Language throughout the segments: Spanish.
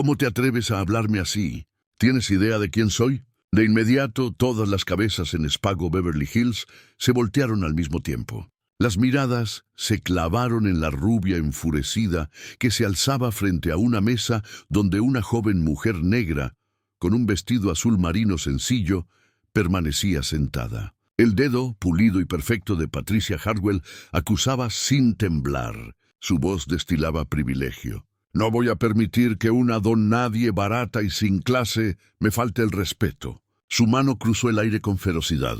¿Cómo te atreves a hablarme así? ¿Tienes idea de quién soy? De inmediato, todas las cabezas en Spago Beverly Hills se voltearon al mismo tiempo. Las miradas se clavaron en la rubia enfurecida que se alzaba frente a una mesa donde una joven mujer negra, con un vestido azul marino sencillo, permanecía sentada. El dedo, pulido y perfecto de Patricia Hartwell, acusaba sin temblar. Su voz destilaba privilegio. No voy a permitir que una don nadie barata y sin clase me falte el respeto. Su mano cruzó el aire con ferocidad.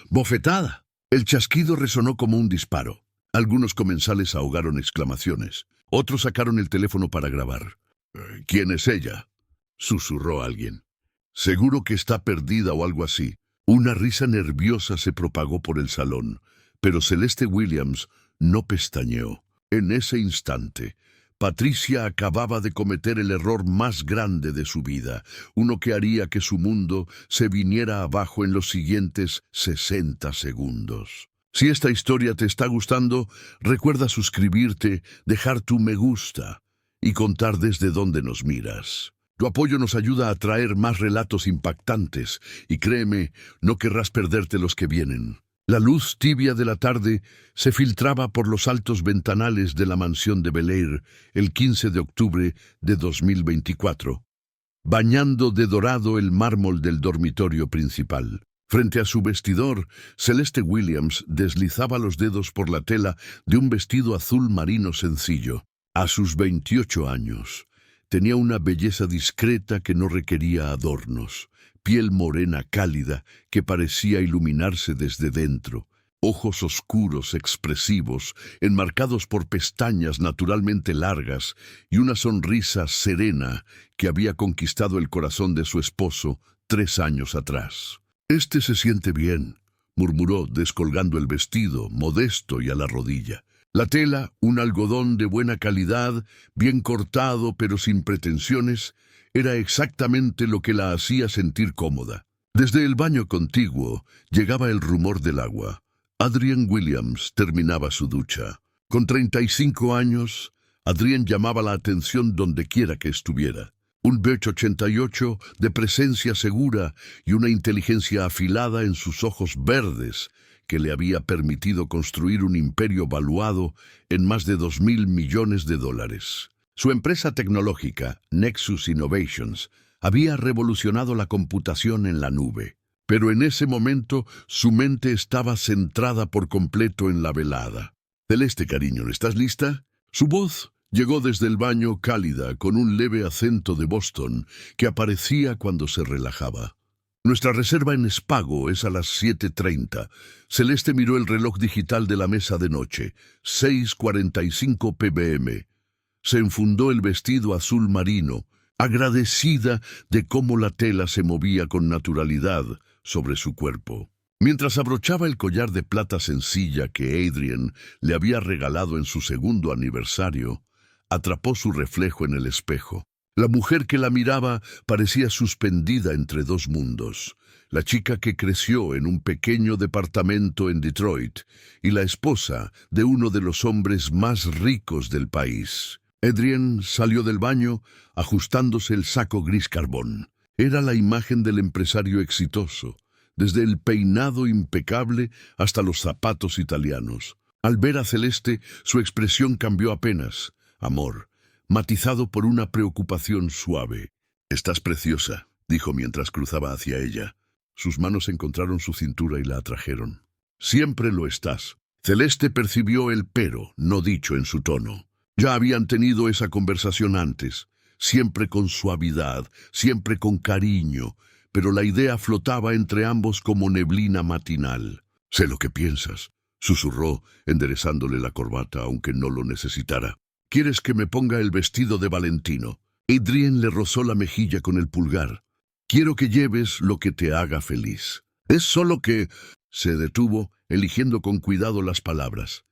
¡Bofetada! El chasquido resonó como un disparo. Algunos comensales ahogaron exclamaciones. Otros sacaron el teléfono para grabar. ¿Quién es ella?, susurró alguien. Seguro que está perdida o algo así. Una risa nerviosa se propagó por el salón, pero Celeste Williams no pestañeó. En ese instante, Patricia acababa de cometer el error más grande de su vida, uno que haría que su mundo se viniera abajo en los siguientes 60 segundos. Si esta historia te está gustando, recuerda suscribirte, dejar tu me gusta y contar desde dónde nos miras. Tu apoyo nos ayuda a traer más relatos impactantes y créeme, no querrás perderte los que vienen. La luz tibia de la tarde se filtraba por los altos ventanales de la mansión de Bel Air el 15 de octubre de 2024, bañando de dorado el mármol del dormitorio principal. Frente a su vestidor, Celeste Williams deslizaba los dedos por la tela de un vestido azul marino sencillo. A sus 28 años, tenía una belleza discreta que no requería adornos. Piel morena cálida que parecía iluminarse desde dentro, ojos oscuros expresivos, enmarcados por pestañas naturalmente largas y una sonrisa serena que había conquistado el corazón de su esposo 3 años atrás. «Este se siente bien», murmuró descolgando el vestido, modesto y a la rodilla. La tela, un algodón de buena calidad, bien cortado pero sin pretensiones, era exactamente lo que la hacía sentir cómoda. Desde el baño contiguo llegaba el rumor del agua. Adrienne Williams terminaba su ducha. Con 35 años, Adrienne llamaba la atención donde quiera que estuviera. Un Birch 88 de presencia segura y una inteligencia afilada en sus ojos verdes que le había permitido construir un imperio valuado en más de $2.000 millones. Su empresa tecnológica, Nexus Innovations, había revolucionado la computación en la nube. Pero en ese momento su mente estaba centrada por completo en la velada. «Celeste, cariño, ¿estás lista?». Su voz llegó desde el baño cálida con un leve acento de Boston que aparecía cuando se relajaba. «Nuestra reserva en Spago es a las 7:30. Celeste miró el reloj digital de la mesa de noche. 6:45 p.m. Se enfundó el vestido azul marino, agradecida de cómo la tela se movía con naturalidad sobre su cuerpo. Mientras abrochaba el collar de plata sencilla que Adrienne le había regalado en su 2º aniversario, atrapó su reflejo en el espejo. La mujer que la miraba parecía suspendida entre 2 mundos. La chica que creció en un pequeño departamento en Detroit y la esposa de uno de los hombres más ricos del país. Adrienne salió del baño ajustándose el saco gris carbón. Era la imagen del empresario exitoso, desde el peinado impecable hasta los zapatos italianos. Al ver a Celeste, su expresión cambió apenas. Amor, matizado por una preocupación suave. «Estás preciosa», dijo mientras cruzaba hacia ella. Sus manos encontraron su cintura y la atrajeron. «Siempre lo estás». Celeste percibió el pero no dicho en su tono. Ya habían tenido esa conversación antes, siempre con suavidad, siempre con cariño, pero la idea flotaba entre ambos como neblina matinal. «Sé lo que piensas», susurró, enderezándole la corbata aunque no lo necesitara. «¿Quieres que me ponga el vestido de Valentino?». Adrienne le rozó la mejilla con el pulgar. «Quiero que lleves lo que te haga feliz». «Es solo que…». Se detuvo, eligiendo con cuidado las palabras.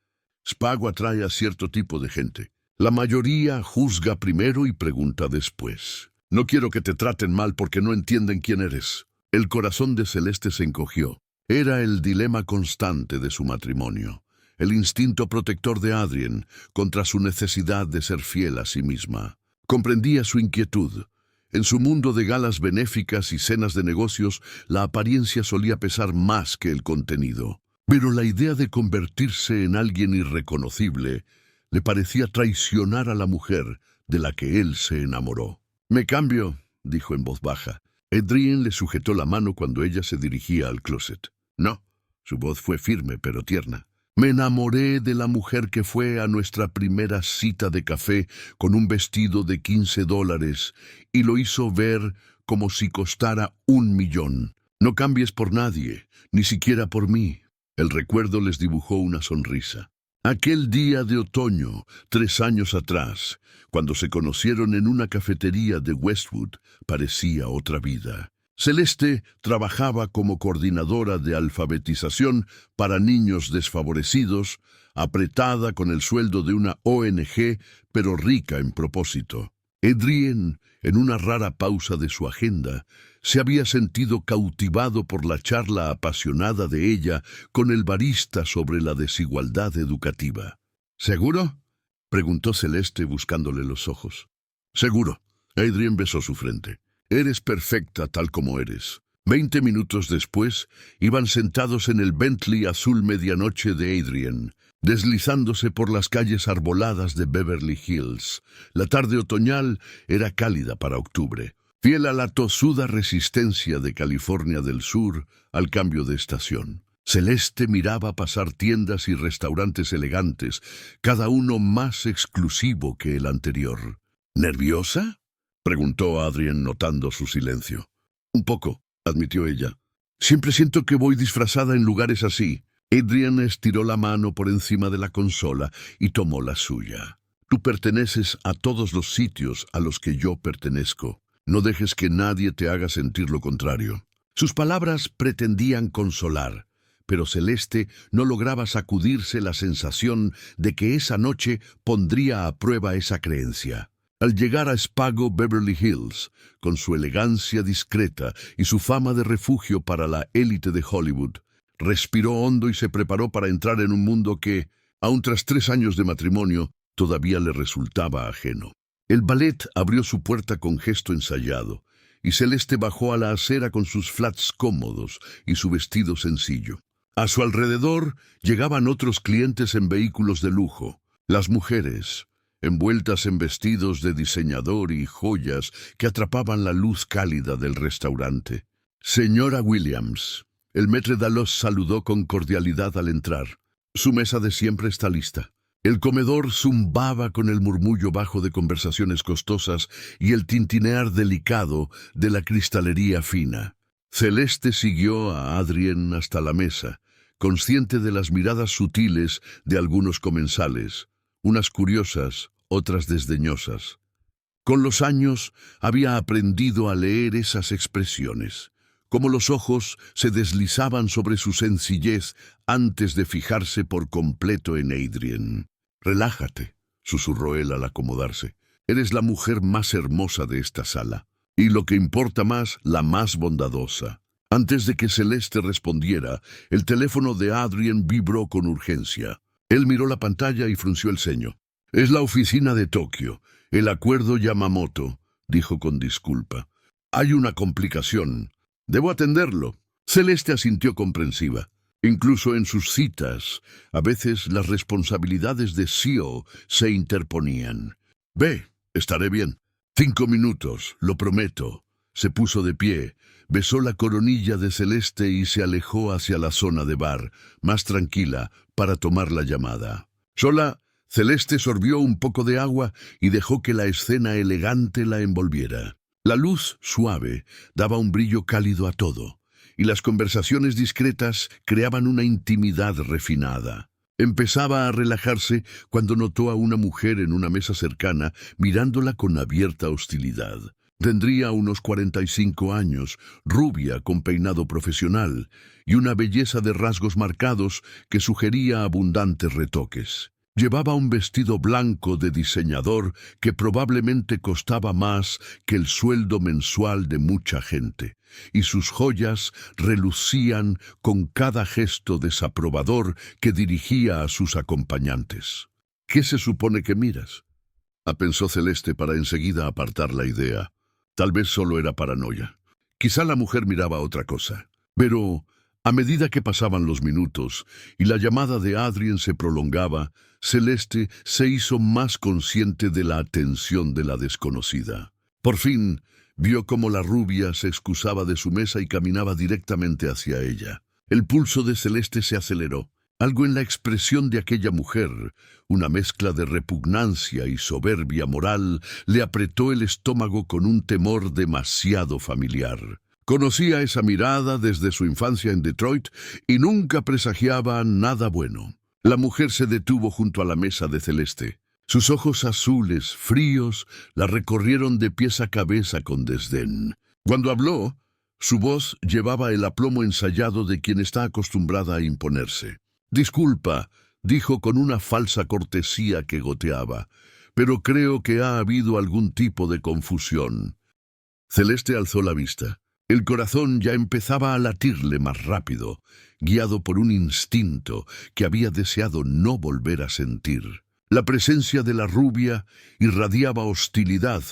«Spago atrae a cierto tipo de gente. La mayoría juzga primero y pregunta después. No quiero que te traten mal porque no entienden quién eres». El corazón de Celeste se encogió. Era el dilema constante de su matrimonio. El instinto protector de Adrienne contra su necesidad de ser fiel a sí misma. Comprendía su inquietud. En su mundo de galas benéficas y cenas de negocios, la apariencia solía pesar más que el contenido. Pero la idea de convertirse en alguien irreconocible le parecía traicionar a la mujer de la que él se enamoró. «Me cambio», dijo en voz baja. Adrienne le sujetó la mano cuando ella se dirigía al closet. «No». Su voz fue firme pero tierna. «Me enamoré de la mujer que fue a nuestra primera cita de café con un vestido de $15 y lo hizo ver como si costara 1.000.000. No cambies por nadie, ni siquiera por mí». El recuerdo les dibujó una sonrisa. Aquel día de otoño, 3 años atrás, cuando se conocieron en una cafetería de Westwood, parecía otra vida. Celeste trabajaba como coordinadora de alfabetización para niños desfavorecidos, apretada con el sueldo de una ONG, pero rica en propósito. Adrienne, en una rara pausa de su agenda, se había sentido cautivado por la charla apasionada de ella con el barista sobre la desigualdad educativa. «¿Seguro?», preguntó Celeste buscándole los ojos. «Seguro». Adrienne besó su frente. «Eres perfecta tal como eres». 20 minutos después, iban sentados en el Bentley azul medianoche de Adrienne, deslizándose por las calles arboladas de Beverly Hills. La tarde otoñal era cálida para octubre, fiel a la tosuda resistencia de California del Sur al cambio de estación. Celeste miraba pasar tiendas y restaurantes elegantes, cada uno más exclusivo que el anterior. «¿Nerviosa?», preguntó Adrienne notando su silencio. «Un poco», admitió ella. «Siempre siento que voy disfrazada en lugares así». Adrienne estiró la mano por encima de la consola y tomó la suya. «Tú perteneces a todos los sitios a los que yo pertenezco. No dejes que nadie te haga sentir lo contrario». Sus palabras pretendían consolar, pero Celeste no lograba sacudirse la sensación de que esa noche pondría a prueba esa creencia. Al llegar a Spago Beverly Hills, con su elegancia discreta y su fama de refugio para la élite de Hollywood, respiró hondo y se preparó para entrar en un mundo que, aun tras 3 años de matrimonio, todavía le resultaba ajeno. El ballet abrió su puerta con gesto ensayado, y Celeste bajó a la acera con sus flats cómodos y su vestido sencillo. A su alrededor llegaban otros clientes en vehículos de lujo. Las mujeres, envueltas en vestidos de diseñador y joyas que atrapaban la luz cálida del restaurante. «Señora Williams». El maître d'hôtel saludó con cordialidad al entrar. «Su mesa de siempre está lista». El comedor zumbaba con el murmullo bajo de conversaciones costosas y el tintinear delicado de la cristalería fina. Celeste siguió a Adrienne hasta la mesa, consciente de las miradas sutiles de algunos comensales, unas curiosas, otras desdeñosas. Con los años había aprendido a leer esas expresiones, como los ojos se deslizaban sobre su sencillez antes de fijarse por completo en Adrienne. «Relájate», susurró él al acomodarse. «Eres la mujer más hermosa de esta sala, y lo que importa más, la más bondadosa». Antes de que Celeste respondiera, el teléfono de Adrienne vibró con urgencia. Él miró la pantalla y frunció el ceño. «Es la oficina de Tokio, el acuerdo Yamamoto», dijo con disculpa. «Hay una complicación. Debo atenderlo». Celeste asintió comprensiva. Incluso en sus citas, a veces las responsabilidades de CEO se interponían. «Ve, estaré bien». 5 minutos, lo prometo». Se puso de pie, besó la coronilla de Celeste y se alejó hacia la zona de bar, más tranquila, para tomar la llamada. Sola, Celeste sorbió un poco de agua y dejó que la escena elegante la envolviera. La luz suave daba un brillo cálido a todo, y las conversaciones discretas creaban una intimidad refinada. Empezaba a relajarse cuando notó a una mujer en una mesa cercana mirándola con abierta hostilidad. Tendría unos 45 años, rubia con peinado profesional y una belleza de rasgos marcados que sugería abundantes retoques. Llevaba un vestido blanco de diseñador que probablemente costaba más que el sueldo mensual de mucha gente, y sus joyas relucían con cada gesto desaprobador que dirigía a sus acompañantes. «¿Qué se supone que miras?». Pensó Celeste para enseguida apartar la idea. Tal vez solo era paranoia. Quizá la mujer miraba otra cosa. Pero, a medida que pasaban los minutos y la llamada de Adrien se prolongaba, Celeste se hizo más consciente de la atención de la desconocida. Por fin, vio cómo la rubia se excusaba de su mesa y caminaba directamente hacia ella. El pulso de Celeste se aceleró. Algo en la expresión de aquella mujer, una mezcla de repugnancia y soberbia moral, le apretó el estómago con un temor demasiado familiar. Conocía esa mirada desde su infancia en Detroit y nunca presagiaba nada bueno. La mujer se detuvo junto a la mesa de Celeste. Sus ojos azules, fríos, la recorrieron de pies a cabeza con desdén. Cuando habló, su voz llevaba el aplomo ensayado de quien está acostumbrada a imponerse. «Disculpa», dijo con una falsa cortesía que goteaba, «pero creo que ha habido algún tipo de confusión». Celeste alzó la vista. El corazón ya empezaba a latirle más rápido, guiado por un instinto que había deseado no volver a sentir. La presencia de la rubia irradiaba hostilidad,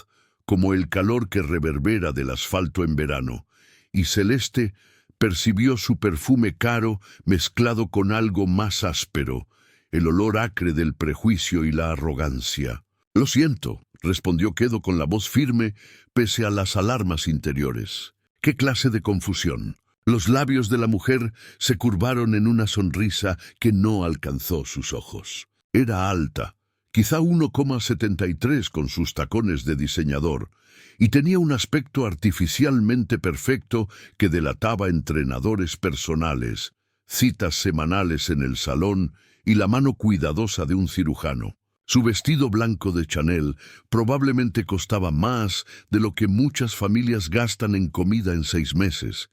como el calor que reverbera del asfalto en verano, y Celeste percibió su perfume caro mezclado con algo más áspero, el olor acre del prejuicio y la arrogancia. «Lo siento», respondió Quedo con la voz firme, pese a las alarmas interiores. «¿Qué clase de confusión?». Los labios de la mujer se curvaron en una sonrisa que no alcanzó sus ojos. Era alta, quizá 1,73 con sus tacones de diseñador, y tenía un aspecto artificialmente perfecto que delataba entrenadores personales, citas semanales en el salón y la mano cuidadosa de un cirujano. Su vestido blanco de Chanel probablemente costaba más de lo que muchas familias gastan en comida en 6 meses,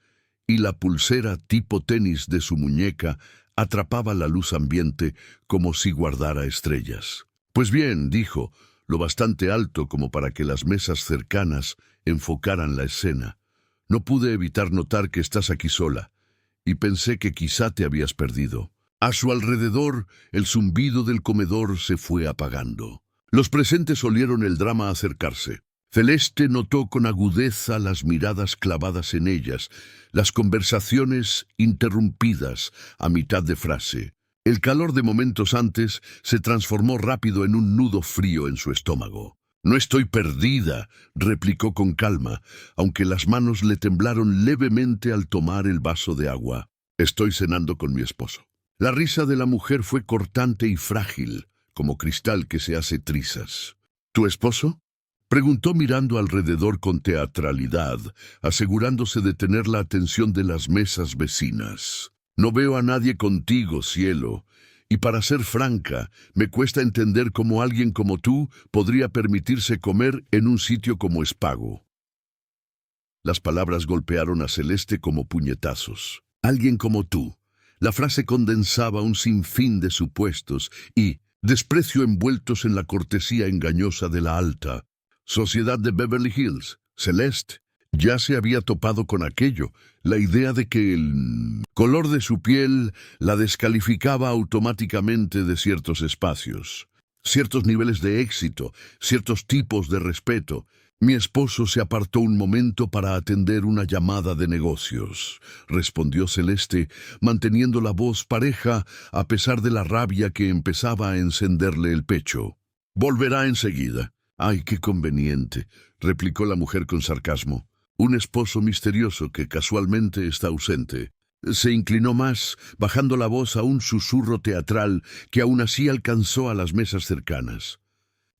y la pulsera tipo tenis de su muñeca atrapaba la luz ambiente como si guardara estrellas. «Pues bien», dijo, lo bastante alto como para que las mesas cercanas enfocaran la escena. «No pude evitar notar que estás aquí sola, y pensé que quizá te habías perdido». A su alrededor, el zumbido del comedor se fue apagando. Los presentes olieron el drama acercarse. Celeste notó con agudeza las miradas clavadas en ellas, las conversaciones interrumpidas a mitad de frase. El calor de momentos antes se transformó rápido en un nudo frío en su estómago. «No estoy perdida», replicó con calma, aunque las manos le temblaron levemente al tomar el vaso de agua. «Estoy cenando con mi esposo». La risa de la mujer fue cortante y frágil, como cristal que se hace trizas. «¿Tu esposo?», preguntó mirando alrededor con teatralidad, asegurándose de tener la atención de las mesas vecinas. «No veo a nadie contigo, cielo, y para ser franca, me cuesta entender cómo alguien como tú podría permitirse comer en un sitio como Spago». Las palabras golpearon a Celeste como puñetazos. «Alguien como tú». La frase condensaba un sinfín de supuestos y desprecio envueltos en la cortesía engañosa de la alta sociedad de Beverly Hills. Celeste ya se había topado con aquello, la idea de que el color de su piel la descalificaba automáticamente de ciertos espacios, ciertos niveles de éxito, ciertos tipos de respeto. «Mi esposo se apartó un momento para atender una llamada de negocios», respondió Celeste, manteniendo la voz pareja a pesar de la rabia que empezaba a encenderle el pecho. «Volverá enseguida». «Ay, qué conveniente», replicó la mujer con sarcasmo. «Un esposo misterioso que casualmente está ausente». Se inclinó más, bajando la voz a un susurro teatral que aún así alcanzó a las mesas cercanas.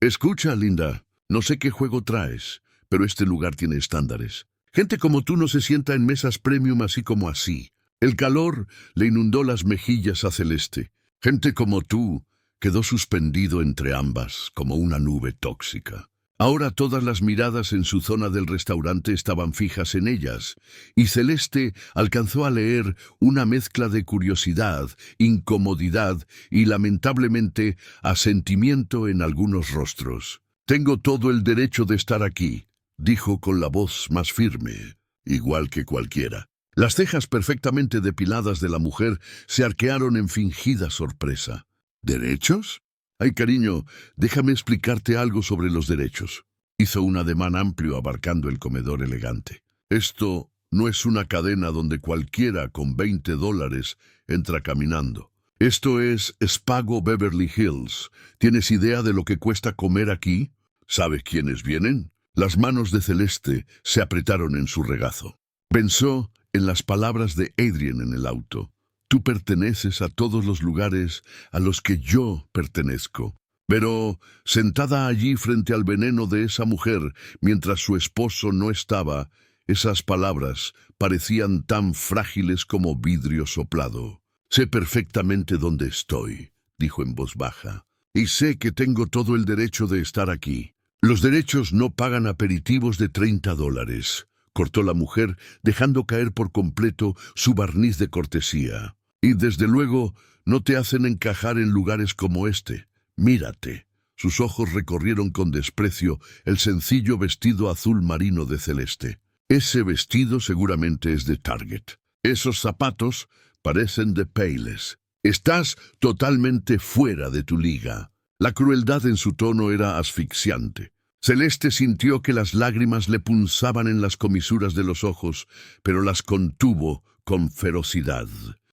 «Escucha, linda. No sé qué juego traes, pero este lugar tiene estándares. Gente como tú no se sienta en mesas premium así como así». El calor le inundó las mejillas a Celeste. «Gente como tú», quedó suspendido entre ambas, como una nube tóxica. Ahora todas las miradas en su zona del restaurante estaban fijas en ellas, y Celeste alcanzó a leer una mezcla de curiosidad, incomodidad y, lamentablemente, asentimiento en algunos rostros. «Tengo todo el derecho de estar aquí», dijo con la voz más firme, igual que cualquiera. Las cejas perfectamente depiladas de la mujer se arquearon en fingida sorpresa. «¿Derechos?». Ay, cariño, déjame explicarte algo sobre los derechos. Hizo un ademán amplio abarcando el comedor elegante. Esto no es una cadena donde cualquiera con $20 entra caminando. Esto es Spago Beverly Hills. ¿Tienes idea de lo que cuesta comer aquí? ¿Sabes quiénes vienen? Las manos de Celeste se apretaron en su regazo. Pensó en las palabras de Adrian en el auto. Tú perteneces a todos los lugares a los que yo pertenezco. Pero, sentada allí frente al veneno de esa mujer, mientras su esposo no estaba, esas palabras parecían tan frágiles como vidrio soplado. Sé perfectamente dónde estoy, dijo en voz baja, y sé que tengo todo el derecho de estar aquí. Los derechos no pagan aperitivos de $30, cortó la mujer, dejando caer por completo su barniz de cortesía. Y desde luego no te hacen encajar en lugares como este. Mírate. Sus ojos recorrieron con desprecio el sencillo vestido azul marino de Celeste. Ese vestido seguramente es de Target. Esos zapatos parecen de Payless. Estás totalmente fuera de tu liga. La crueldad en su tono era asfixiante. Celeste sintió que las lágrimas le punzaban en las comisuras de los ojos, pero las contuvo con ferocidad.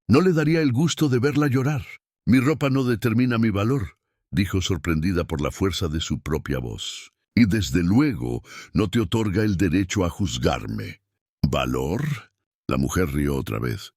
No le daría el gusto de verla llorar. Mi ropa no determina mi valor, dijo sorprendida por la fuerza de su propia voz. Y desde luego no te otorga el derecho a juzgarme. ¿Valor? La mujer rió otra vez.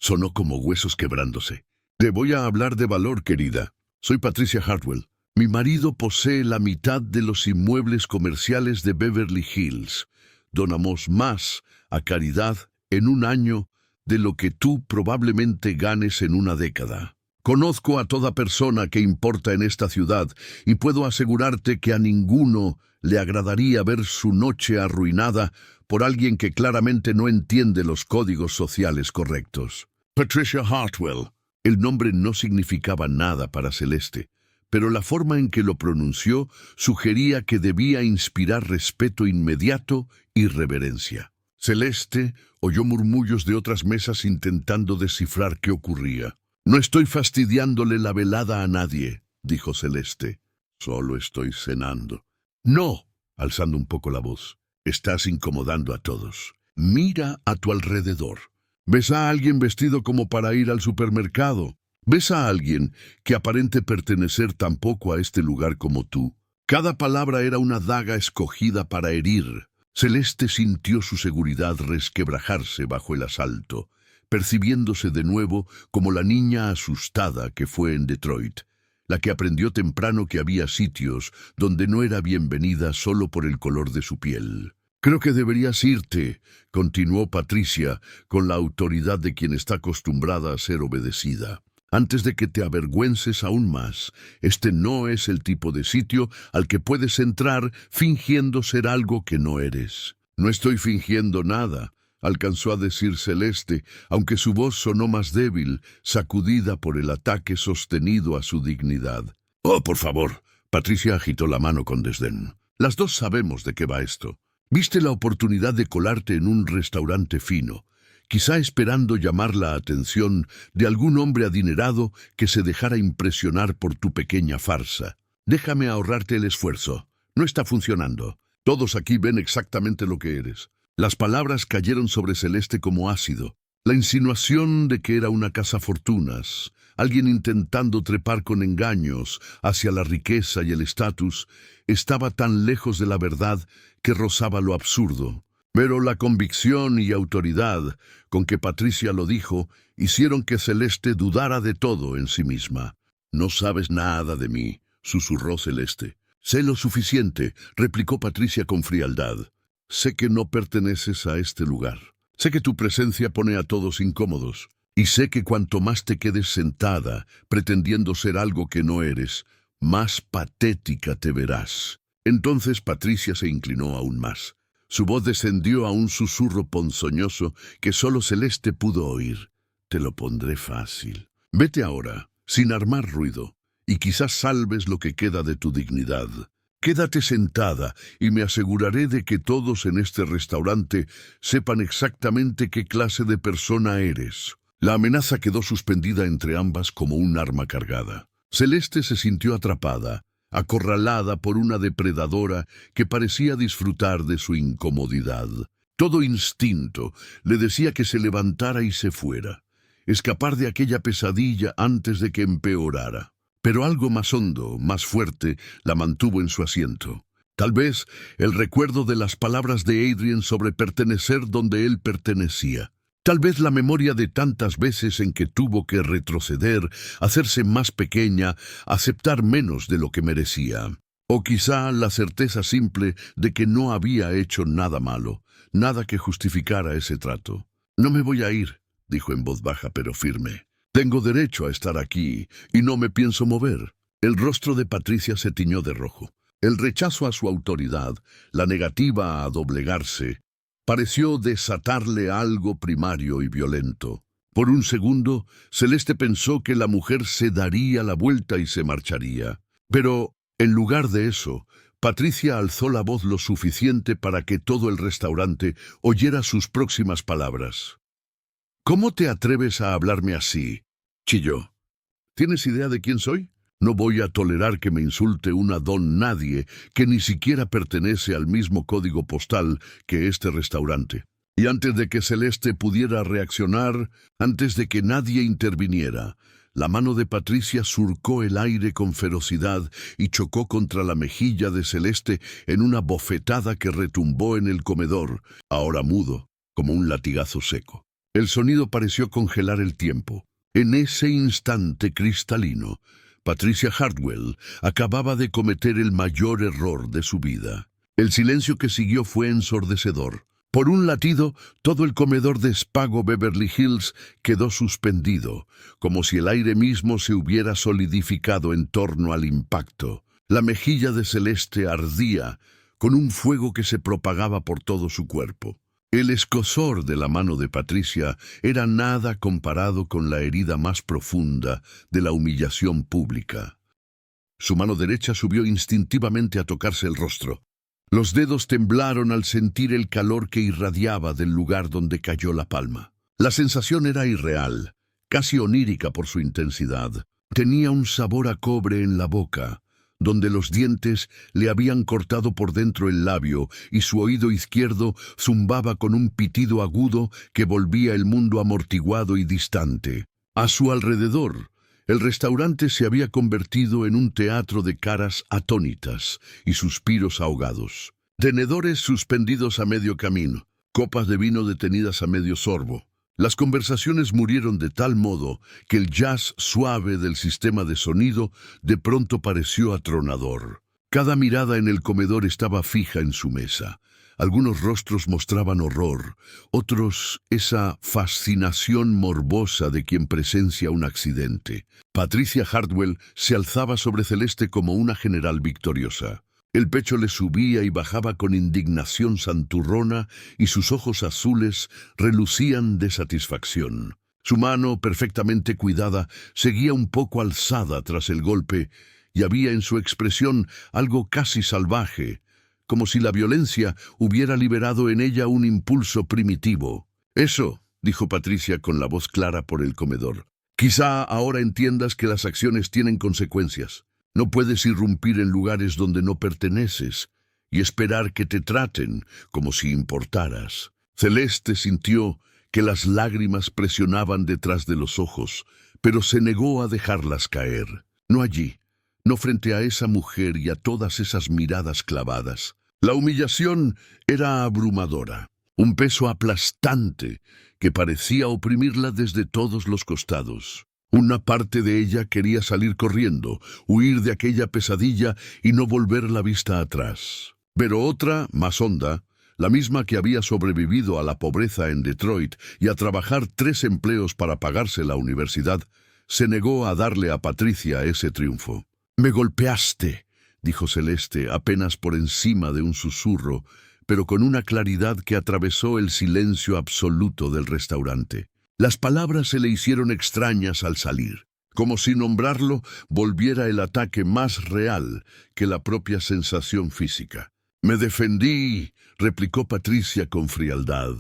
Sonó como huesos quebrándose. Te voy a hablar de valor, querida. Soy Patricia Hartwell. Mi marido posee la mitad de los inmuebles comerciales de Beverly Hills. Donamos más a caridad en un año de lo que tú probablemente ganes en una década. Conozco a toda persona que importa en esta ciudad y puedo asegurarte que a ninguno le agradaría ver su noche arruinada por alguien que claramente no entiende los códigos sociales correctos. Patricia Hartwell. El nombre no significaba nada para Celeste, pero la forma en que lo pronunció sugería que debía inspirar respeto inmediato y reverencia. Celeste oyó murmullos de otras mesas intentando descifrar qué ocurría. No estoy fastidiándole la velada a nadie, dijo Celeste. Solo estoy cenando. No, alzando un poco la voz. Estás incomodando a todos. Mira a tu alrededor. ¿Ves a alguien vestido como para ir al supermercado? ¿Ves a alguien que aparente pertenecer tampoco a este lugar como tú? Cada palabra era una daga escogida para herir. Celeste sintió su seguridad resquebrajarse bajo el asalto, percibiéndose de nuevo como la niña asustada que fue en Detroit, la que aprendió temprano que había sitios donde no era bienvenida solo por el color de su piel. Creo que deberías irte, continuó Patricia, con la autoridad de quien está acostumbrada a ser obedecida. Antes de que te avergüences aún más, este no es el tipo de sitio al que puedes entrar fingiendo ser algo que no eres. No estoy fingiendo nada, alcanzó a decir Celeste, aunque su voz sonó más débil, sacudida por el ataque sostenido a su dignidad. Oh, por favor. Patricia agitó la mano con desdén. Las dos sabemos de qué va esto. Viste la oportunidad de colarte en un restaurante fino, quizá esperando llamar la atención de algún hombre adinerado que se dejara impresionar por tu pequeña farsa. Déjame ahorrarte el esfuerzo. No está funcionando. Todos aquí ven exactamente lo que eres. Las palabras cayeron sobre Celeste como ácido. La insinuación de que era una cazafortunas, alguien intentando trepar con engaños hacia la riqueza y el estatus, estaba tan lejos de la verdad que rozaba lo absurdo. Pero la convicción y autoridad con que Patricia lo dijo hicieron que Celeste dudara de todo en sí misma. No sabes nada de mí, susurró Celeste. Sé lo suficiente, replicó Patricia con frialdad. Sé que no perteneces a este lugar. Sé que tu presencia pone a todos incómodos. Y sé que cuanto más te quedes sentada, pretendiendo ser algo que no eres, más patética te verás. Entonces Patricia se inclinó aún más. Su voz descendió a un susurro ponzoñoso que solo Celeste pudo oír. Te lo pondré fácil. Vete ahora, sin armar ruido, y quizás salves lo que queda de tu dignidad. Quédate sentada y me aseguraré de que todos en este restaurante sepan exactamente qué clase de persona eres. La amenaza quedó suspendida entre ambas como un arma cargada. Celeste se sintió atrapada, acorralada por una depredadora que parecía disfrutar de su incomodidad. Todo instinto le decía que se levantara y se fuera, escapar de aquella pesadilla antes de que empeorara. Pero algo más hondo, más fuerte, la mantuvo en su asiento. Tal vez el recuerdo de las palabras de Adrien sobre pertenecer donde él pertenecía. Tal vez la memoria de tantas veces en que tuvo que retroceder, hacerse más pequeña, aceptar menos de lo que merecía. O quizá la certeza simple de que no había hecho nada malo, nada que justificara ese trato. «No me voy a ir», dijo en voz baja pero firme. «Tengo derecho a estar aquí y no me pienso mover». El rostro de Patricia se tiñó de rojo. El rechazo a su autoridad, la negativa a doblegarse, pareció desatarle algo primario y violento. Por un segundo, Celeste pensó que la mujer se daría la vuelta y se marcharía. Pero, en lugar de eso, Patricia alzó la voz lo suficiente para que todo el restaurante oyera sus próximas palabras. «¿Cómo te atreves a hablarme así?», chilló. «¿Tienes idea de quién soy? No voy a tolerar que me insulte una don nadie que ni siquiera pertenece al mismo código postal que este restaurante». Y antes de que Celeste pudiera reaccionar, antes de que nadie interviniera, la mano de Patricia surcó el aire con ferocidad y chocó contra la mejilla de Celeste en una bofetada que retumbó en el comedor, ahora mudo, como un latigazo seco. El sonido pareció congelar el tiempo. En ese instante cristalino, Patricia Hardwell acababa de cometer el mayor error de su vida. El silencio que siguió fue ensordecedor. Por un latido, todo el comedor de Spago Beverly Hills quedó suspendido, como si el aire mismo se hubiera solidificado en torno al impacto. La mejilla de Celeste ardía, con un fuego que se propagaba por todo su cuerpo. El escozor de la mano de Patricia era nada comparado con la herida más profunda de la humillación pública. Su mano derecha subió instintivamente a tocarse el rostro. Los dedos temblaron al sentir el calor que irradiaba del lugar donde cayó la palma. La sensación era irreal, casi onírica por su intensidad. Tenía un sabor a cobre en la boca, donde los dientes le habían cortado por dentro el labio y su oído izquierdo zumbaba con un pitido agudo que volvía el mundo amortiguado y distante. A su alrededor, el restaurante se había convertido en un teatro de caras atónitas y suspiros ahogados. Tenedores suspendidos a medio camino, copas de vino detenidas a medio sorbo. Las conversaciones murieron de tal modo que el jazz suave del sistema de sonido de pronto pareció atronador. Cada mirada en el comedor estaba fija en su mesa. Algunos rostros mostraban horror, otros esa fascinación morbosa de quien presencia un accidente. Patricia Hardwell se alzaba sobre Celeste como una general victoriosa. El pecho le subía y bajaba con indignación santurrona y sus ojos azules relucían de satisfacción. Su mano, perfectamente cuidada, seguía un poco alzada tras el golpe y había en su expresión algo casi salvaje, como si la violencia hubiera liberado en ella un impulso primitivo. «Eso», dijo Patricia con la voz clara por el comedor. «Quizá ahora entiendas que las acciones tienen consecuencias. No puedes irrumpir en lugares donde no perteneces y esperar que te traten como si importaras». Celeste sintió que las lágrimas presionaban detrás de los ojos, pero se negó a dejarlas caer. No allí, no frente a esa mujer y a todas esas miradas clavadas. La humillación era abrumadora, un peso aplastante que parecía oprimirla desde todos los costados. Una parte de ella quería salir corriendo, huir de aquella pesadilla y no volver la vista atrás. Pero otra, más honda, la misma que había sobrevivido a la pobreza en Detroit y a trabajar 3 empleos para pagarse la universidad, se negó a darle a Patricia ese triunfo. «Me golpeaste», dijo Celeste apenas por encima de un susurro, pero con una claridad que atravesó el silencio absoluto del restaurante. Las palabras se le hicieron extrañas al salir, como si nombrarlo volviera el ataque más real que la propia sensación física. «Me defendí», replicó Patricia con frialdad,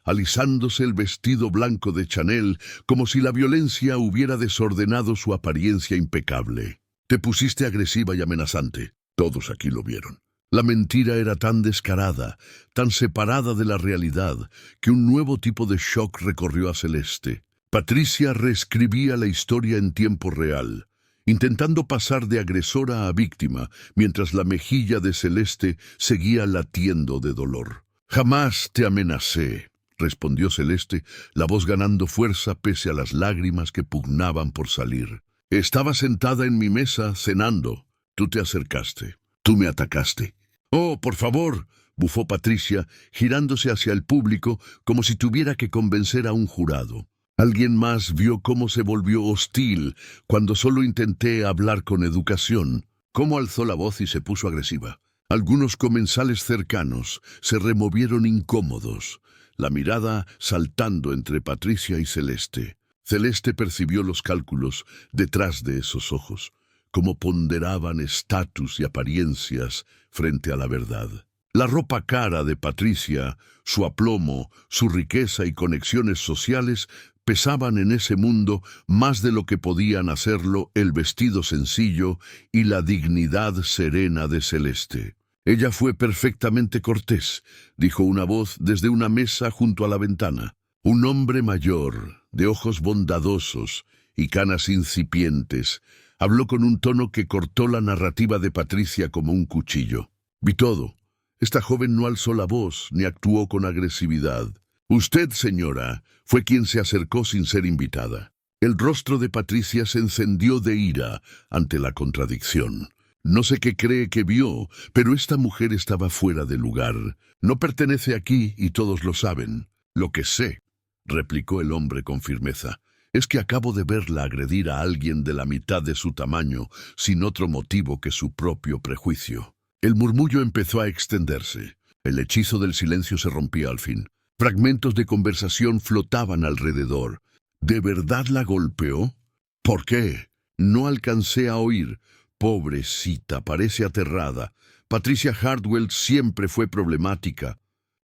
alisándose el vestido blanco de Chanel como si la violencia hubiera desordenado su apariencia impecable. Te pusiste agresiva y amenazante. Todos aquí lo vieron. La mentira era tan descarada, tan separada de la realidad, que un nuevo tipo de shock recorrió a Celeste. Patricia reescribía la historia en tiempo real, intentando pasar de agresora a víctima, mientras la mejilla de Celeste seguía latiendo de dolor. «Jamás te amenacé», respondió Celeste, la voz ganando fuerza pese a las lágrimas que pugnaban por salir. «Estaba sentada en mi mesa cenando. Tú te acercaste. Tú me atacaste». «Oh, por favor», bufó Patricia, girándose hacia el público como si tuviera que convencer a un jurado. Alguien más vio cómo se volvió hostil cuando solo intenté hablar con educación. Cómo alzó la voz y se puso agresiva. Algunos comensales cercanos se removieron incómodos, la mirada saltando entre Patricia y Celeste. Celeste percibió los cálculos detrás de esos ojos, cómo ponderaban estatus y apariencias frente a la verdad. La ropa cara de Patricia, su aplomo, su riqueza y conexiones sociales pesaban en ese mundo más de lo que podían hacerlo el vestido sencillo y la dignidad serena de Celeste. «Ella fue perfectamente cortés», dijo una voz desde una mesa junto a la ventana. Un hombre mayor, de ojos bondadosos y canas incipientes, habló con un tono que cortó la narrativa de Patricia como un cuchillo. «Vi todo. Esta joven no alzó la voz ni actuó con agresividad. Usted, señora, fue quien se acercó sin ser invitada». El rostro de Patricia se encendió de ira ante la contradicción. No sé qué cree que vio, pero esta mujer estaba fuera de lugar. No pertenece aquí y todos lo saben. «Lo que sé», replicó el hombre con firmeza, «es que acabo de verla agredir a alguien de la mitad de su tamaño sin otro motivo que su propio prejuicio». El murmullo empezó a extenderse. El hechizo del silencio se rompía al fin. Fragmentos de conversación flotaban alrededor. ¿De verdad la golpeó? ¿Por qué? No alcancé a oír. Pobrecita, parece aterrada. Patricia Hartwell siempre fue problemática.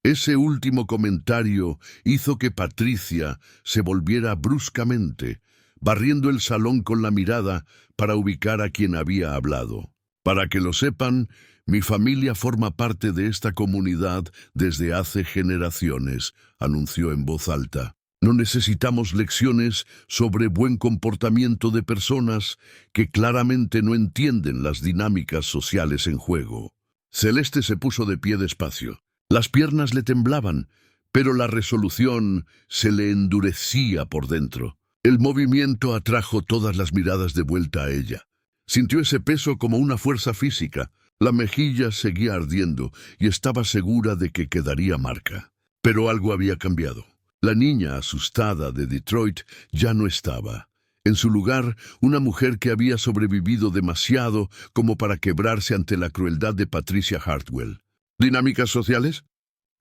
Ese último comentario hizo que Patricia se volviera bruscamente, barriendo el salón con la mirada para ubicar a quien había hablado. «Para que lo sepan, mi familia forma parte de esta comunidad desde hace generaciones», anunció en voz alta. «No necesitamos lecciones sobre buen comportamiento de personas que claramente no entienden las dinámicas sociales en juego». Celeste se puso de pie despacio. Las piernas le temblaban, pero la resolución se le endurecía por dentro. El movimiento atrajo todas las miradas de vuelta a ella. Sintió ese peso como una fuerza física. La mejilla seguía ardiendo y estaba segura de que quedaría marca. Pero algo había cambiado. La niña asustada de Detroit ya no estaba. En su lugar, una mujer que había sobrevivido demasiado como para quebrarse ante la crueldad de Patricia Hartwell. «¿Dinámicas sociales?»,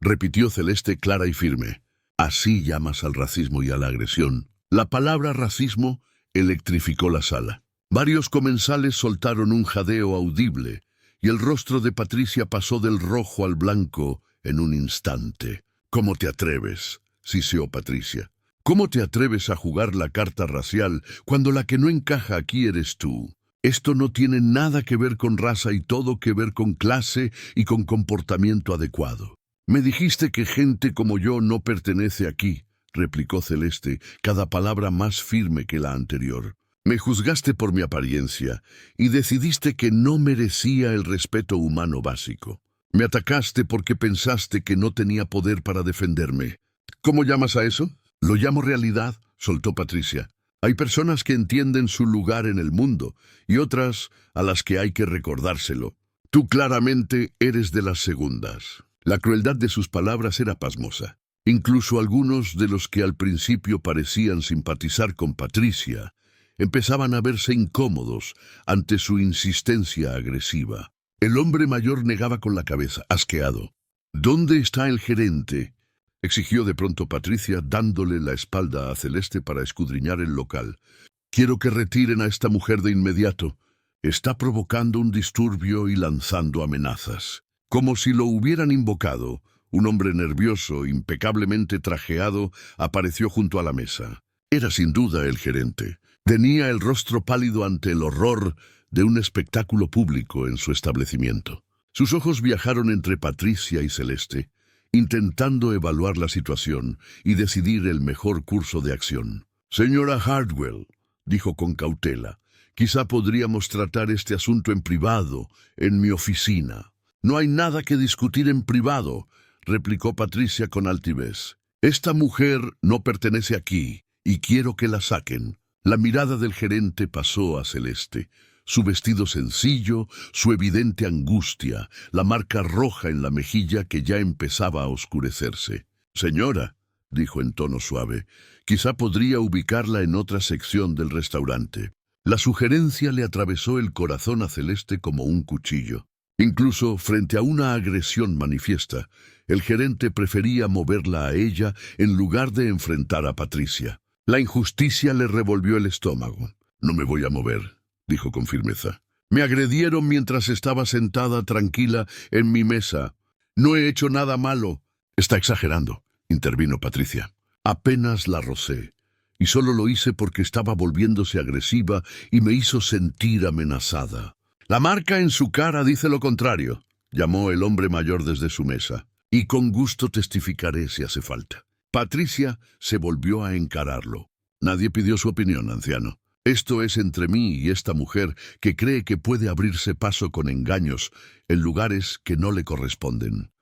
repitió Celeste clara y firme. «Así llamas al racismo y a la agresión». La palabra racismo electrificó la sala. Varios comensales soltaron un jadeo audible, y el rostro de Patricia pasó del rojo al blanco en un instante. «¿Cómo te atreves?», siseó Patricia. «¿Cómo te atreves a jugar la carta racial cuando la que no encaja aquí eres tú? Esto no tiene nada que ver con raza y todo que ver con clase y con comportamiento adecuado». «Me dijiste que gente como yo no pertenece aquí», replicó Celeste, cada palabra más firme que la anterior. «Me juzgaste por mi apariencia y decidiste que no merecía el respeto humano básico. Me atacaste porque pensaste que no tenía poder para defenderme. ¿Cómo llamas a eso?». «Lo llamo realidad», soltó Patricia. «Hay personas que entienden su lugar en el mundo y otras a las que hay que recordárselo. Tú claramente eres de las segundas». La crueldad de sus palabras era pasmosa. Incluso algunos de los que al principio parecían simpatizar con Patricia empezaban a verse incómodos ante su insistencia agresiva. El hombre mayor negaba con la cabeza, asqueado. «¿Dónde está el gerente?», exigió de pronto Patricia, dándole la espalda a Celeste para escudriñar el local. «Quiero que retiren a esta mujer de inmediato. Está provocando un disturbio y lanzando amenazas». Como si lo hubieran invocado, un hombre nervioso, impecablemente trajeado, apareció junto a la mesa. Era sin duda el gerente. Tenía el rostro pálido ante el horror de un espectáculo público en su establecimiento. Sus ojos viajaron entre Patricia y Celeste, intentando evaluar la situación y decidir el mejor curso de acción. «Señora Hartwell», dijo con cautela, «quizá podríamos tratar este asunto en privado, en mi oficina». «No hay nada que discutir en privado», replicó Patricia con altivez. «Esta mujer no pertenece aquí, y quiero que la saquen». La mirada del gerente pasó a Celeste. Su vestido sencillo, su evidente angustia, la marca roja en la mejilla que ya empezaba a oscurecerse. «Señora», dijo en tono suave, «quizá podría ubicarla en otra sección del restaurante». La sugerencia le atravesó el corazón a Celeste como un cuchillo. Incluso frente a una agresión manifiesta, el gerente prefería moverla a ella en lugar de enfrentar a Patricia. La injusticia le revolvió el estómago. «No me voy a mover», dijo con firmeza. «Me agredieron mientras estaba sentada tranquila en mi mesa. No he hecho nada malo». «Está exagerando», intervino Patricia. «Apenas la rocé, y solo lo hice porque estaba volviéndose agresiva y me hizo sentir amenazada». «La marca en su cara dice lo contrario», llamó el hombre mayor desde su mesa. «Y con gusto testificaré si hace falta». Patricia se volvió a encararlo. «Nadie pidió su opinión, anciano. Esto es entre mí y esta mujer que cree que puede abrirse paso con engaños en lugares que no le corresponden».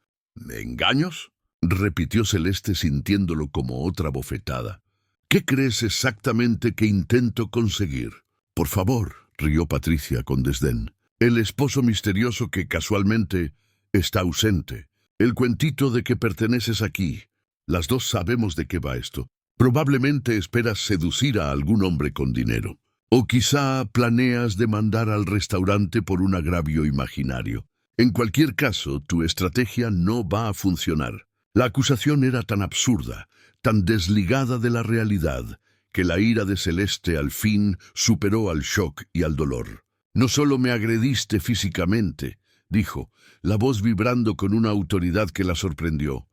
«¿Engaños?», repitió Celeste sintiéndolo como otra bofetada. «¿Qué crees exactamente que intento conseguir?» «Por favor», rió Patricia con desdén. «El esposo misterioso que casualmente está ausente. El cuentito de que perteneces aquí. Las dos sabemos de qué va esto. Probablemente esperas seducir a algún hombre con dinero. O quizá planeas demandar al restaurante por un agravio imaginario. En cualquier caso, tu estrategia no va a funcionar». La acusación era tan absurda, tan desligada de la realidad, que la ira de Celeste al fin superó al shock y al dolor. «No solo me agrediste físicamente», dijo, la voz vibrando con una autoridad que la sorprendió.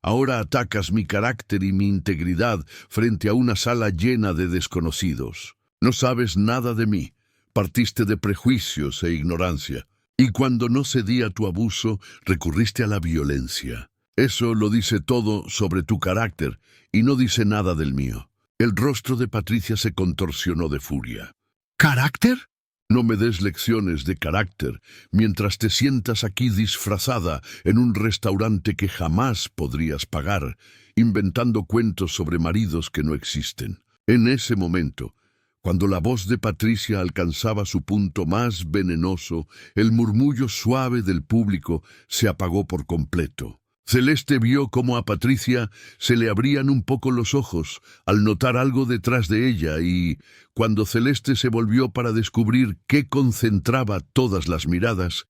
«Ahora atacas mi carácter y mi integridad frente a una sala llena de desconocidos. No sabes nada de mí, partiste de prejuicios e ignorancia, y cuando no cedí a tu abuso, recurriste a la violencia. Eso lo dice todo sobre tu carácter y no dice nada del mío». El rostro de Patricia se contorsionó de furia. «¿Carácter? No me des lecciones de carácter mientras te sientas aquí disfrazada en un restaurante que jamás podrías pagar, inventando cuentos sobre maridos que no existen». En ese momento, cuando la voz de Patricia alcanzaba su punto más venenoso, el murmullo suave del público se apagó por completo. Celeste vio cómo a Patricia se le abrían un poco los ojos al notar algo detrás de ella y, cuando Celeste se volvió para descubrir qué concentraba todas las miradas,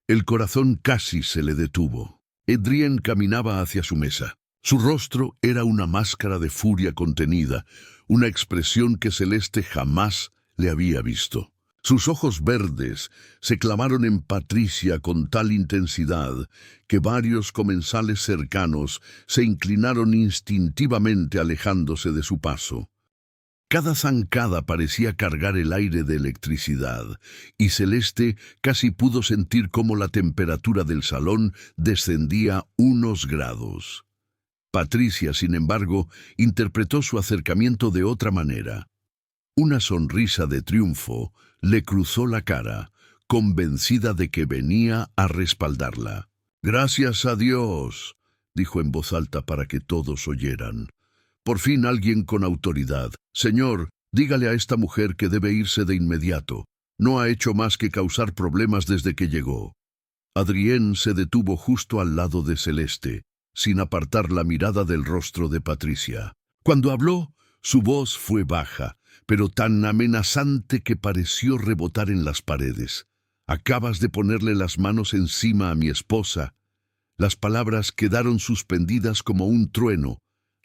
el corazón casi se le detuvo. Adrien caminaba hacia su mesa. Su rostro era una máscara de furia contenida, una expresión que Celeste jamás le había visto. Sus ojos verdes se clavaron en Patricia con tal intensidad que varios comensales cercanos se inclinaron instintivamente alejándose de su paso. Cada zancada parecía cargar el aire de electricidad, y Celeste casi pudo sentir cómo la temperatura del salón descendía unos grados. Patricia, sin embargo, interpretó su acercamiento de otra manera. Una sonrisa de triunfo le cruzó la cara, convencida de que venía a respaldarla. «Gracias a Dios», dijo en voz alta para que todos oyeran. «Por fin alguien con autoridad. Señor, dígale a esta mujer que debe irse de inmediato. No ha hecho más que causar problemas desde que llegó». Adrien se detuvo justo al lado de Celeste, sin apartar la mirada del rostro de Patricia. Cuando habló, su voz fue baja, pero tan amenazante que pareció rebotar en las paredes. «Acabas de ponerle las manos encima a mi esposa». Las palabras quedaron suspendidas como un trueno,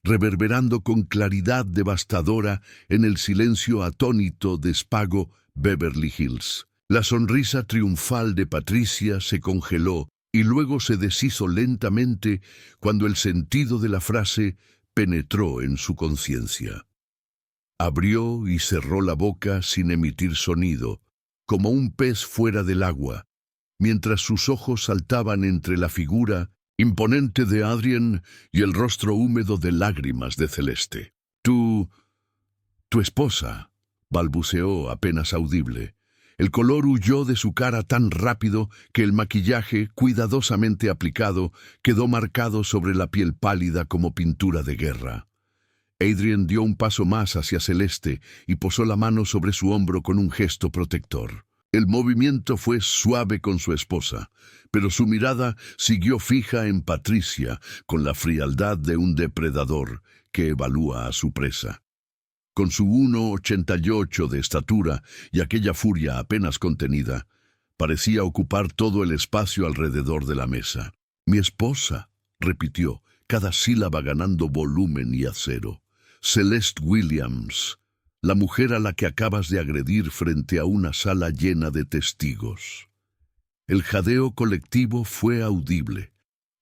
reverberando con claridad devastadora en el silencio atónito de Spago Beverly Hills. La sonrisa triunfal de Patricia se congeló y luego se deshizo lentamente cuando el sentido de la frase penetró en su conciencia. Abrió y cerró la boca sin emitir sonido, como un pez fuera del agua, mientras sus ojos saltaban entre la figura imponente de Adrien y el rostro húmedo de lágrimas de Celeste. Tu esposa, balbuceó apenas audible. El color huyó de su cara tan rápido que el maquillaje, cuidadosamente aplicado, quedó marcado sobre la piel pálida como pintura de guerra. Adrien dio un paso más hacia Celeste y posó la mano sobre su hombro con un gesto protector. El movimiento fue suave con su esposa, pero su mirada siguió fija en Patricia con la frialdad de un depredador que evalúa a su presa. Con su 1,88 de estatura y aquella furia apenas contenida, parecía ocupar todo el espacio alrededor de la mesa. «Mi esposa», repitió, cada sílaba ganando volumen y acero. «Celeste Williams, la mujer a la que acabas de agredir frente a una sala llena de testigos». El jadeo colectivo fue audible.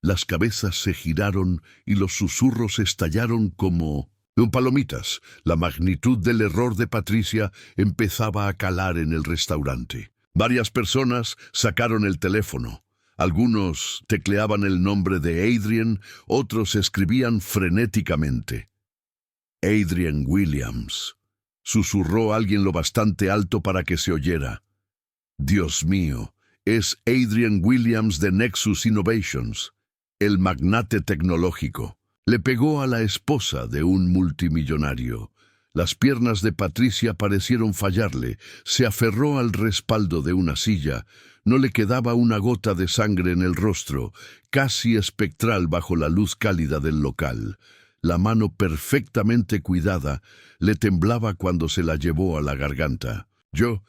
Las cabezas se giraron y los susurros estallaron como palomitas. La magnitud del error de Patricia empezaba a calar en el restaurante. Varias personas sacaron el teléfono. Algunos tecleaban el nombre de Adrien, otros escribían frenéticamente. «Adrien Williams», susurró alguien lo bastante alto para que se oyera. «Dios mío, es Adrien Williams de Nexus Innovations, el magnate tecnológico». Le pegó a la esposa de un multimillonario. Las piernas de Patricia parecieron fallarle. Se aferró al respaldo de una silla. No le quedaba una gota de sangre en el rostro, casi espectral bajo la luz cálida del local. La mano perfectamente cuidada le temblaba cuando se la llevó a la garganta. Yo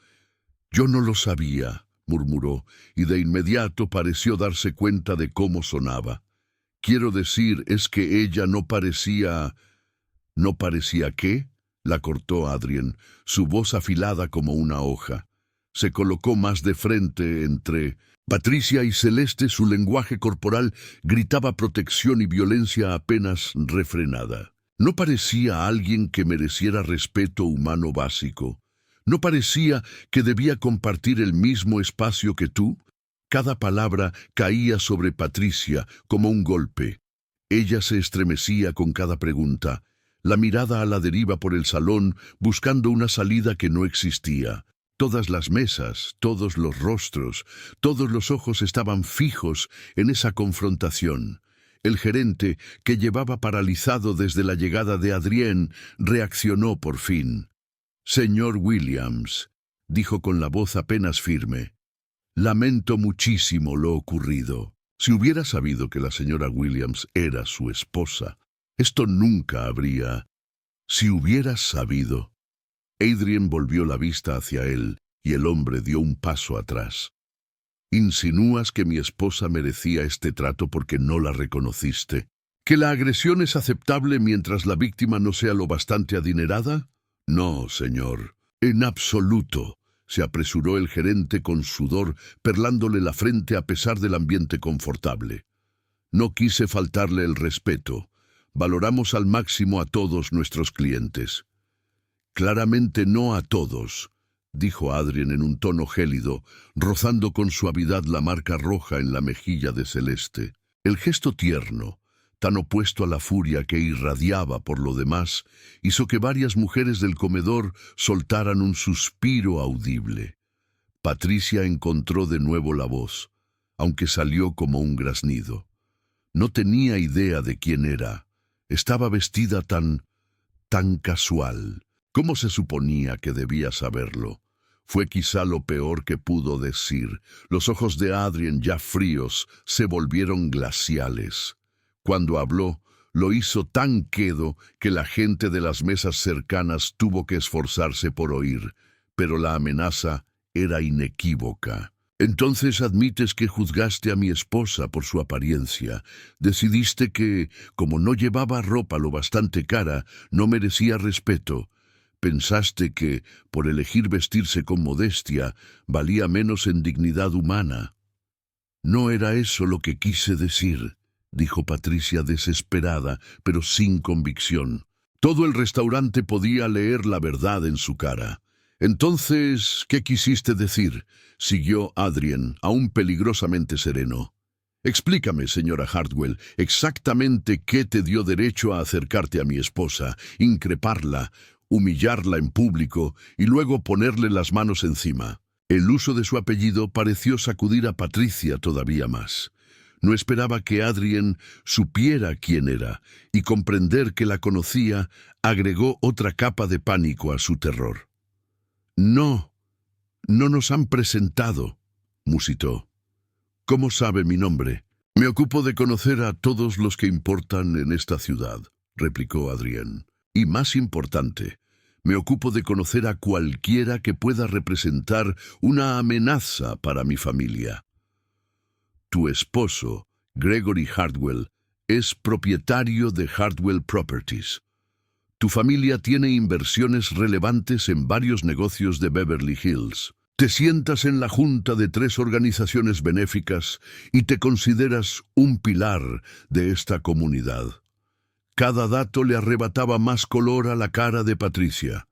no lo sabía», murmuró, y de inmediato pareció darse cuenta de cómo sonaba. «Quiero decir, es que ella no parecía...» «¿No parecía qué?», la cortó Adrien, su voz afilada como una hoja. Se colocó más de frente entre Patricia y Celeste. Su lenguaje corporal gritaba protección y violencia apenas refrenada. No parecía alguien que mereciera respeto humano básico. No parecía que debía compartir el mismo espacio que tú. Cada palabra caía sobre Patricia como un golpe. Ella se estremecía con cada pregunta, la mirada a la deriva por el salón, buscando una salida que no existía. Todas las mesas, todos los rostros, todos los ojos estaban fijos en esa confrontación. El gerente, que llevaba paralizado desde la llegada de Adrien, reaccionó por fin. «Señor Williams», dijo con la voz apenas firme, «lamento muchísimo lo ocurrido. Si hubiera sabido que la señora Williams era su esposa, esto nunca habría... Si hubieras sabido...» Adrien volvió la vista hacia él y el hombre dio un paso atrás. «¿Insinúas que mi esposa merecía este trato porque no la reconociste? ¿Que la agresión es aceptable mientras la víctima no sea lo bastante adinerada? No, señor, en absoluto», se apresuró el gerente con sudor, perlándole la frente a pesar del ambiente confortable. «No quise faltarle el respeto. Valoramos al máximo a todos nuestros clientes». «Claramente no a todos», dijo Adrien en un tono gélido, rozando con suavidad la marca roja en la mejilla de Celeste. El gesto tierno, tan opuesto a la furia que irradiaba por lo demás, hizo que varias mujeres del comedor soltaran un suspiro audible. Patricia encontró de nuevo la voz, aunque salió como un graznido. No tenía idea de quién era. Estaba vestida tan casual. ¿Cómo se suponía que debía saberlo? Fue quizá lo peor que pudo decir. Los ojos de Adrien, ya fríos, se volvieron glaciales. Cuando habló, lo hizo tan quedo que la gente de las mesas cercanas tuvo que esforzarse por oír, pero la amenaza era inequívoca. «Entonces admites que juzgaste a mi esposa por su apariencia. Decidiste que, como no llevaba ropa lo bastante cara, no merecía respeto. Pensaste que, por elegir vestirse con modestia, valía menos en dignidad humana». «No era eso lo que quise decir», dijo Patricia desesperada, pero sin convicción. Todo el restaurante podía leer la verdad en su cara. Entonces, ¿qué quisiste decir? Siguió Adrien, aún peligrosamente sereno. Explícame, señora Hartwell, exactamente qué te dio derecho a acercarte a mi esposa, increparla, humillarla en público y luego ponerle las manos encima. El uso de su apellido pareció sacudir a Patricia todavía más. No esperaba que Adrien supiera quién era, y comprender que la conocía agregó otra capa de pánico a su terror. No, no nos han presentado, musitó. ¿Cómo sabe mi nombre? Me ocupo de conocer a todos los que importan en esta ciudad, replicó Adrien. Y más importante, me ocupo de conocer a cualquiera que pueda representar una amenaza para mi familia. Tu esposo, Gregory Hartwell, es propietario de Hartwell Properties. Tu familia tiene inversiones relevantes en varios negocios de Beverly Hills. Te sientas en la junta de 3 organizaciones benéficas y te consideras un pilar de esta comunidad. Cada dato le arrebataba más color a la cara de Patricia.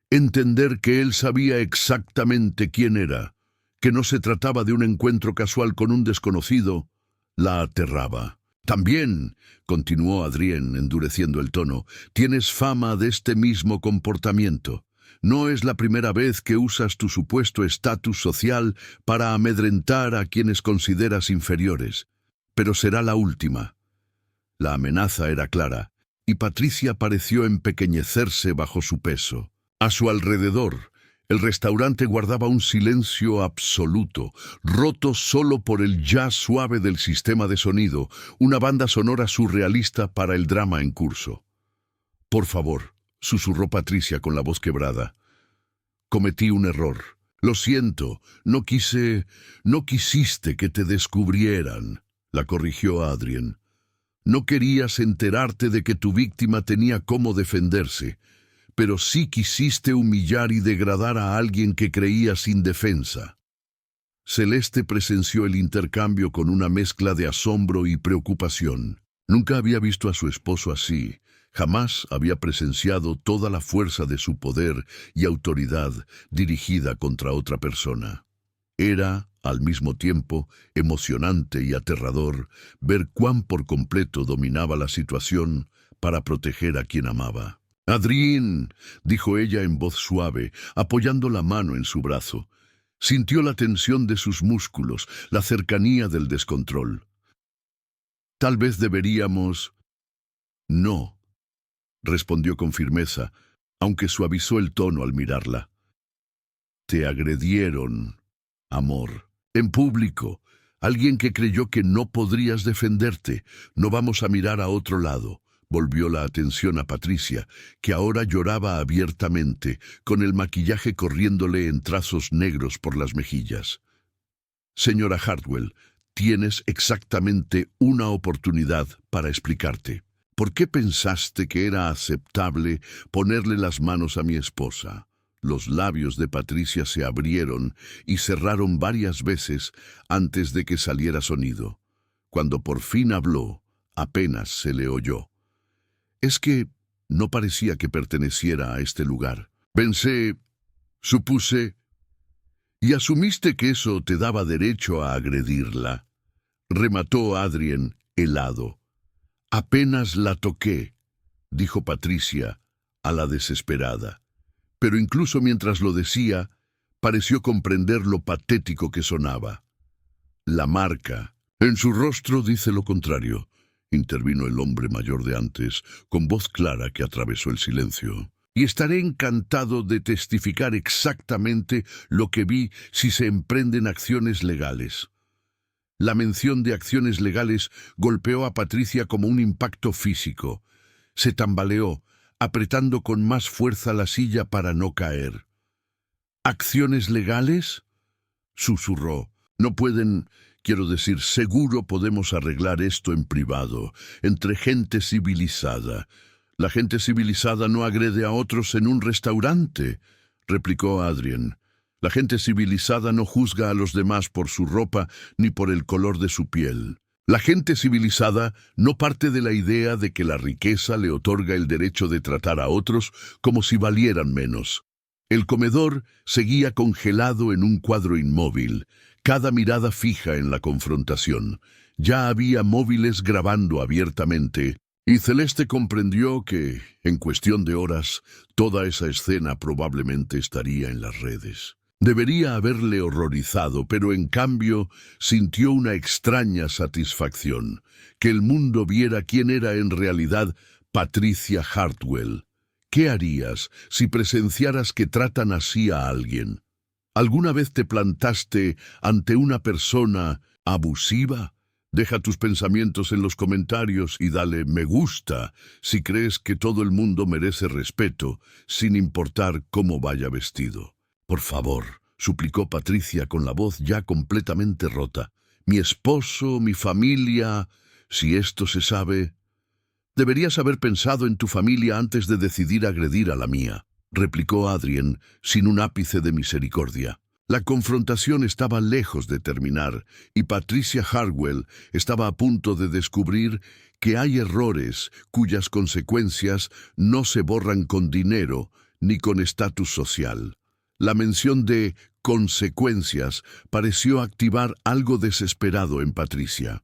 Entender que él sabía exactamente quién era, que no se trataba de un encuentro casual con un desconocido, la aterraba. También, continuó Adrien, endureciendo el tono, tienes fama de este mismo comportamiento. No es la primera vez que usas tu supuesto estatus social para amedrentar a quienes consideras inferiores, pero será la última. La amenaza era clara, y Patricia pareció empequeñecerse bajo su peso. A su alrededor, el restaurante guardaba un silencio absoluto, roto solo por el jazz suave del sistema de sonido, una banda sonora surrealista para el drama en curso. «Por favor», susurró Patricia con la voz quebrada. «Cometí un error. Lo siento, no quisiste que te descubrieran», la corrigió Adrien. «No querías enterarte de que tu víctima tenía cómo defenderse, pero sí quisiste humillar y degradar a alguien que creías indefensa». Celeste presenció el intercambio con una mezcla de asombro y preocupación. Nunca había visto a su esposo así. Jamás había presenciado toda la fuerza de su poder y autoridad dirigida contra otra persona. Era, al mismo tiempo, emocionante y aterrador ver cuán por completo dominaba la situación para proteger a quien amaba. «Adrien», dijo ella en voz suave, apoyando la mano en su brazo. Sintió la tensión de sus músculos, la cercanía del descontrol. «Tal vez deberíamos...» «No», respondió con firmeza, aunque suavizó el tono al mirarla. «Te agredieron, amor, en público. Alguien que creyó que no podrías defenderte. No vamos a mirar a otro lado». Volvió la atención a Patricia, que ahora lloraba abiertamente, con el maquillaje corriéndole en trazos negros por las mejillas. «Señora Hartwell, tienes exactamente una oportunidad para explicarte. ¿Por qué pensaste que era aceptable ponerle las manos a mi esposa?» Los labios de Patricia se abrieron y cerraron varias veces antes de que saliera sonido. Cuando por fin habló, apenas se le oyó. «Es que no parecía que perteneciera a este lugar. Supuse, y asumiste que eso te daba derecho a agredirla», remató Adrien, helado. «Apenas la toqué», dijo Patricia, a la desesperada. Pero incluso mientras lo decía, pareció comprender lo patético que sonaba. «La marca en su rostro dice lo contrario», intervino el hombre mayor de antes, con voz clara que atravesó el silencio. «Y estaré encantado de testificar exactamente lo que vi si se emprenden acciones legales». La mención de acciones legales golpeó a Patricia como un impacto físico. Se tambaleó, apretando con más fuerza la silla para no caer. «¿Acciones legales?», susurró. «No pueden... Quiero decir, seguro podemos arreglar esto en privado, entre gente civilizada». «La gente civilizada no agrede a otros en un restaurante», replicó Adrien. «La gente civilizada no juzga a los demás por su ropa ni por el color de su piel. La gente civilizada no parte de la idea de que la riqueza le otorga el derecho de tratar a otros como si valieran menos». El comedor seguía congelado en un cuadro inmóvil, cada mirada fija en la confrontación. Ya había móviles grabando abiertamente, y Celeste comprendió que, en cuestión de horas, toda esa escena probablemente estaría en las redes. Debería haberle horrorizado, pero en cambio sintió una extraña satisfacción, que el mundo viera quién era en realidad Patricia Hartwell. ¿Qué harías si presenciaras que tratan así a alguien? ¿Alguna vez te plantaste ante una persona abusiva? Deja tus pensamientos en los comentarios y dale me gusta si crees que todo el mundo merece respeto, sin importar cómo vaya vestido. Por favor, suplicó Patricia con la voz ya completamente rota. Mi esposo, mi familia, si esto se sabe... Deberías haber pensado en tu familia antes de decidir agredir a la mía, replicó Adrien, sin un ápice de misericordia. La confrontación estaba lejos de terminar, y Patricia Hartwell estaba a punto de descubrir que hay errores cuyas consecuencias no se borran con dinero ni con estatus social. La mención de consecuencias pareció activar algo desesperado en Patricia.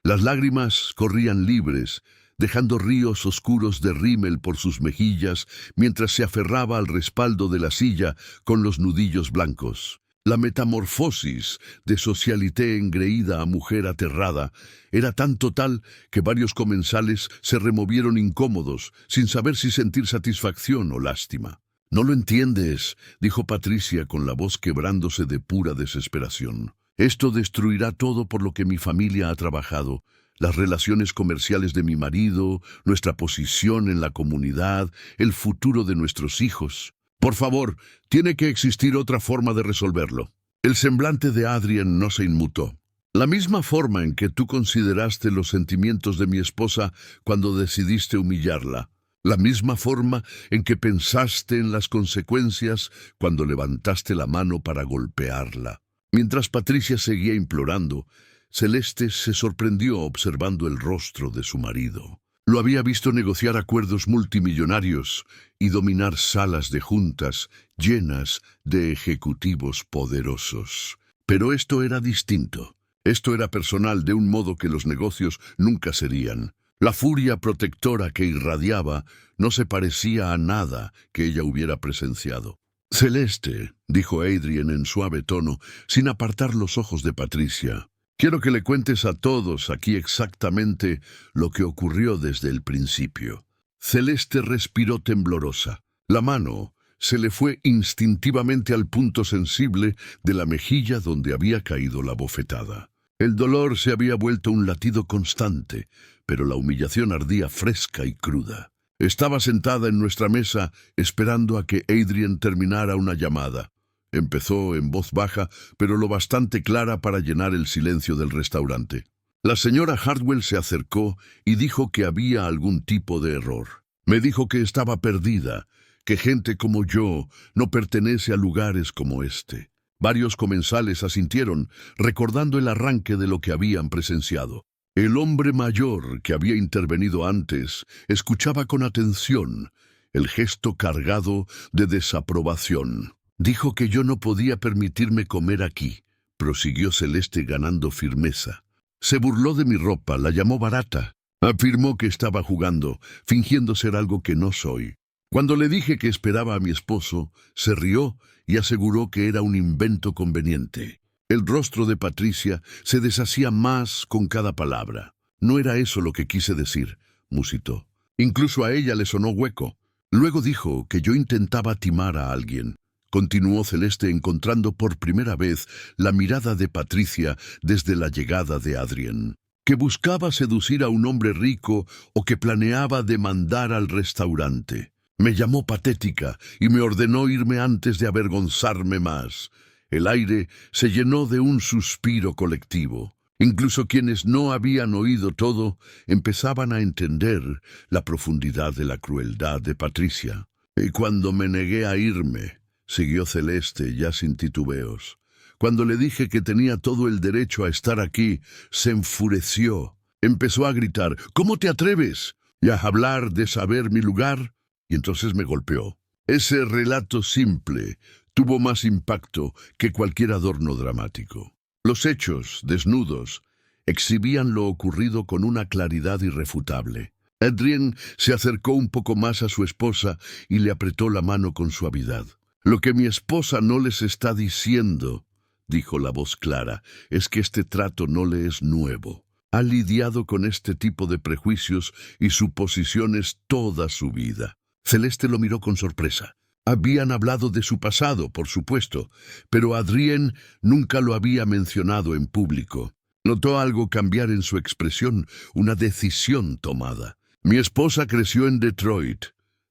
Las lágrimas corrían libres, dejando ríos oscuros de rímel por sus mejillas mientras se aferraba al respaldo de la silla con los nudillos blancos. La metamorfosis de socialité engreída a mujer aterrada era tan total que varios comensales se removieron incómodos, sin saber si sentir satisfacción o lástima. «No lo entiendes», dijo Patricia con la voz quebrándose de pura desesperación. «Esto destruirá todo por lo que mi familia ha trabajado. Las relaciones comerciales de mi marido, nuestra posición en la comunidad, el futuro de nuestros hijos. Por favor, tiene que existir otra forma de resolverlo». El semblante de Adrien no se inmutó. «La misma forma en que tú consideraste los sentimientos de mi esposa cuando decidiste humillarla. La misma forma en que pensaste en las consecuencias cuando levantaste la mano para golpearla». Mientras Patricia seguía implorando, Celeste se sorprendió observando el rostro de su marido. Lo había visto negociar acuerdos multimillonarios y dominar salas de juntas llenas de ejecutivos poderosos. Pero esto era distinto. Esto era personal de un modo que los negocios nunca serían. La furia protectora que irradiaba no se parecía a nada que ella hubiera presenciado. «Celeste», dijo Adrien en suave tono, sin apartar los ojos de Patricia, «quiero que le cuentes a todos aquí exactamente lo que ocurrió desde el principio». Celeste respiró temblorosa. La mano se le fue instintivamente al punto sensible de la mejilla donde había caído la bofetada. El dolor se había vuelto un latido constante, pero la humillación ardía fresca y cruda. Estaba sentada en nuestra mesa esperando a que Adrien terminara una llamada. Empezó en voz baja, pero lo bastante clara para llenar el silencio del restaurante. La señora Hartwell se acercó y dijo que había algún tipo de error. Me dijo que estaba perdida, que gente como yo no pertenece a lugares como este. Varios comensales asintieron, recordando el arranque de lo que habían presenciado. El hombre mayor que había intervenido antes escuchaba con atención, el gesto cargado de desaprobación. «Dijo que yo no podía permitirme comer aquí», prosiguió Celeste ganando firmeza. «Se burló de mi ropa, la llamó barata. Afirmó que estaba jugando, fingiendo ser algo que no soy. Cuando le dije que esperaba a mi esposo, se rió y aseguró que era un invento conveniente». El rostro de Patricia se deshacía más con cada palabra. «No era eso lo que quise decir», musitó. Incluso a ella le sonó hueco. Luego dijo que yo intentaba timar a alguien. Continuó Celeste, encontrando por primera vez la mirada de Patricia desde la llegada de Adrien. Que buscaba seducir a un hombre rico o que planeaba demandar al restaurante. Me llamó patética y me ordenó irme antes de avergonzarme más. El aire se llenó de un suspiro colectivo. Incluso quienes no habían oído todo empezaban a entender la profundidad de la crueldad de Patricia. «Y cuando me negué a irme», siguió Celeste ya sin titubeos, «cuando le dije que tenía todo el derecho a estar aquí, se enfureció. Empezó a gritar, ¿cómo te atreves? ¿Y a hablar de saber mi lugar?» Y entonces me golpeó. Ese relato simple tuvo más impacto que cualquier adorno dramático. Los hechos, desnudos, exhibían lo ocurrido con una claridad irrefutable. Adrien se acercó un poco más a su esposa y le apretó la mano con suavidad. «Lo que mi esposa no les está diciendo», dijo la voz clara, «es que este trato no le es nuevo. Ha lidiado con este tipo de prejuicios y suposiciones toda su vida». Celeste lo miró con sorpresa. Habían hablado de su pasado, por supuesto, pero Adrien nunca lo había mencionado en público. Notó algo cambiar en su expresión, una decisión tomada. «Mi esposa creció en Detroit»,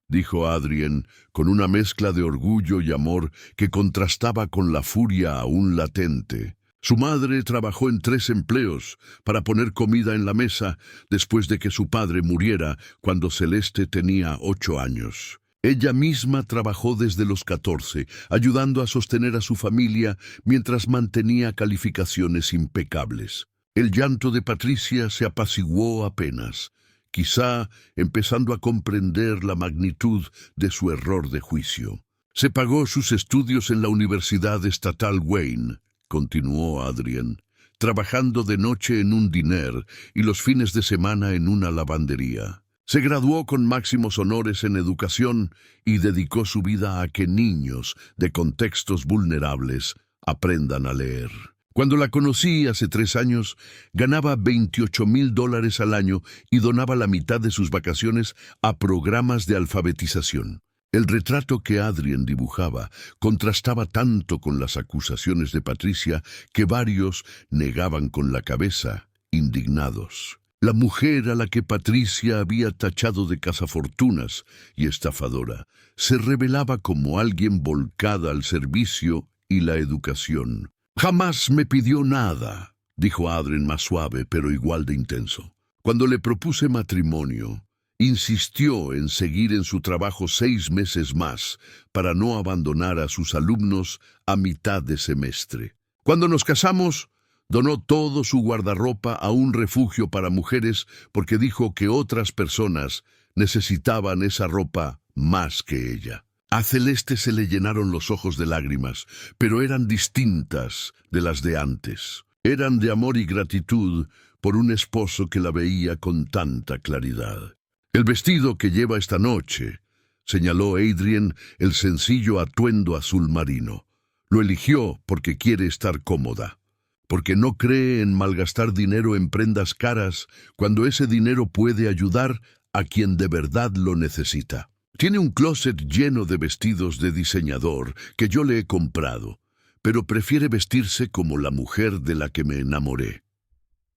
dijo Adrien, con una mezcla de orgullo y amor que contrastaba con la furia aún latente. Su madre trabajó en 3 empleos para poner comida en la mesa después de que su padre muriera cuando Celeste tenía 8 años. Ella misma trabajó desde los 14, ayudando a sostener a su familia mientras mantenía calificaciones impecables. El llanto de Patricia se apaciguó apenas, quizá empezando a comprender la magnitud de su error de juicio. «Se pagó sus estudios en la Universidad Estatal Wayne», continuó Adrien, «trabajando de noche en un diner y los fines de semana en una lavandería. Se graduó con máximos honores en educación y dedicó su vida a que niños de contextos vulnerables aprendan a leer. Cuando la conocí hace 3 años, ganaba $28,000 al año y donaba la mitad de sus vacaciones a programas de alfabetización». El retrato que Adrien dibujaba contrastaba tanto con las acusaciones de Patricia que varios negaban con la cabeza, indignados. La mujer a la que Patricia había tachado de cazafortunas y estafadora se revelaba como alguien volcada al servicio y la educación. «Jamás me pidió nada», dijo Adrien más suave pero igual de intenso. «Cuando le propuse matrimonio, insistió en seguir en su trabajo 6 meses más para no abandonar a sus alumnos a mitad de semestre. Cuando nos casamos, donó todo su guardarropa a un refugio para mujeres porque dijo que otras personas necesitaban esa ropa más que ella». A Celeste se le llenaron los ojos de lágrimas, pero eran distintas de las de antes. Eran de amor y gratitud por un esposo que la veía con tanta claridad. «El vestido que lleva esta noche», señaló Adrien el sencillo atuendo azul marino. «Lo eligió porque quiere estar cómoda, porque no cree en malgastar dinero en prendas caras cuando ese dinero puede ayudar a quien de verdad lo necesita. Tiene un closet lleno de vestidos de diseñador que yo le he comprado, pero prefiere vestirse como la mujer de la que me enamoré.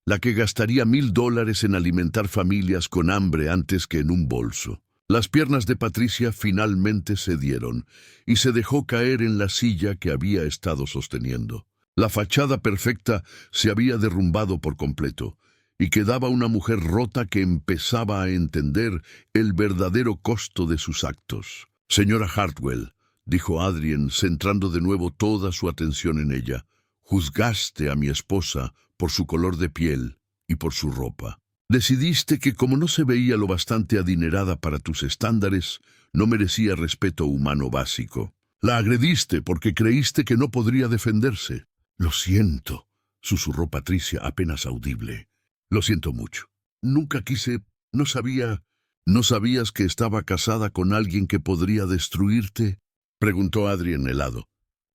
La que gastaría $1,000 en alimentar familias con hambre antes que en un bolso». Las piernas de Patricia finalmente cedieron y se dejó caer en la silla que había estado sosteniendo. La fachada perfecta se había derrumbado por completo y quedaba una mujer rota que empezaba a entender el verdadero costo de sus actos. «Señora Hartwell», dijo Adrien, centrando de nuevo toda su atención en ella, «juzgaste a mi esposa por su color de piel y por su ropa. Decidiste que como no se veía lo bastante adinerada para tus estándares, no merecía respeto humano básico. La agrediste porque creíste que no podría defenderse». «Lo siento», susurró Patricia apenas audible. «Lo siento mucho. Nunca quise, no sabía». «¿No sabías que estaba casada con alguien que podría destruirte?», preguntó Adrien helado.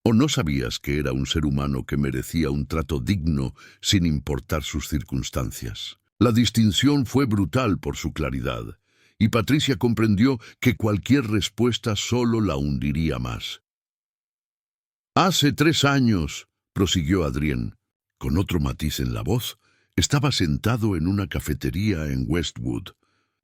«¿O no sabías que era un ser humano que merecía un trato digno sin importar sus circunstancias?». La distinción fue brutal por su claridad, y Patricia comprendió que cualquier respuesta solo la hundiría más. «Hace 3 años», prosiguió Adrien, con otro matiz en la voz, «estaba sentado en una cafetería en Westwood,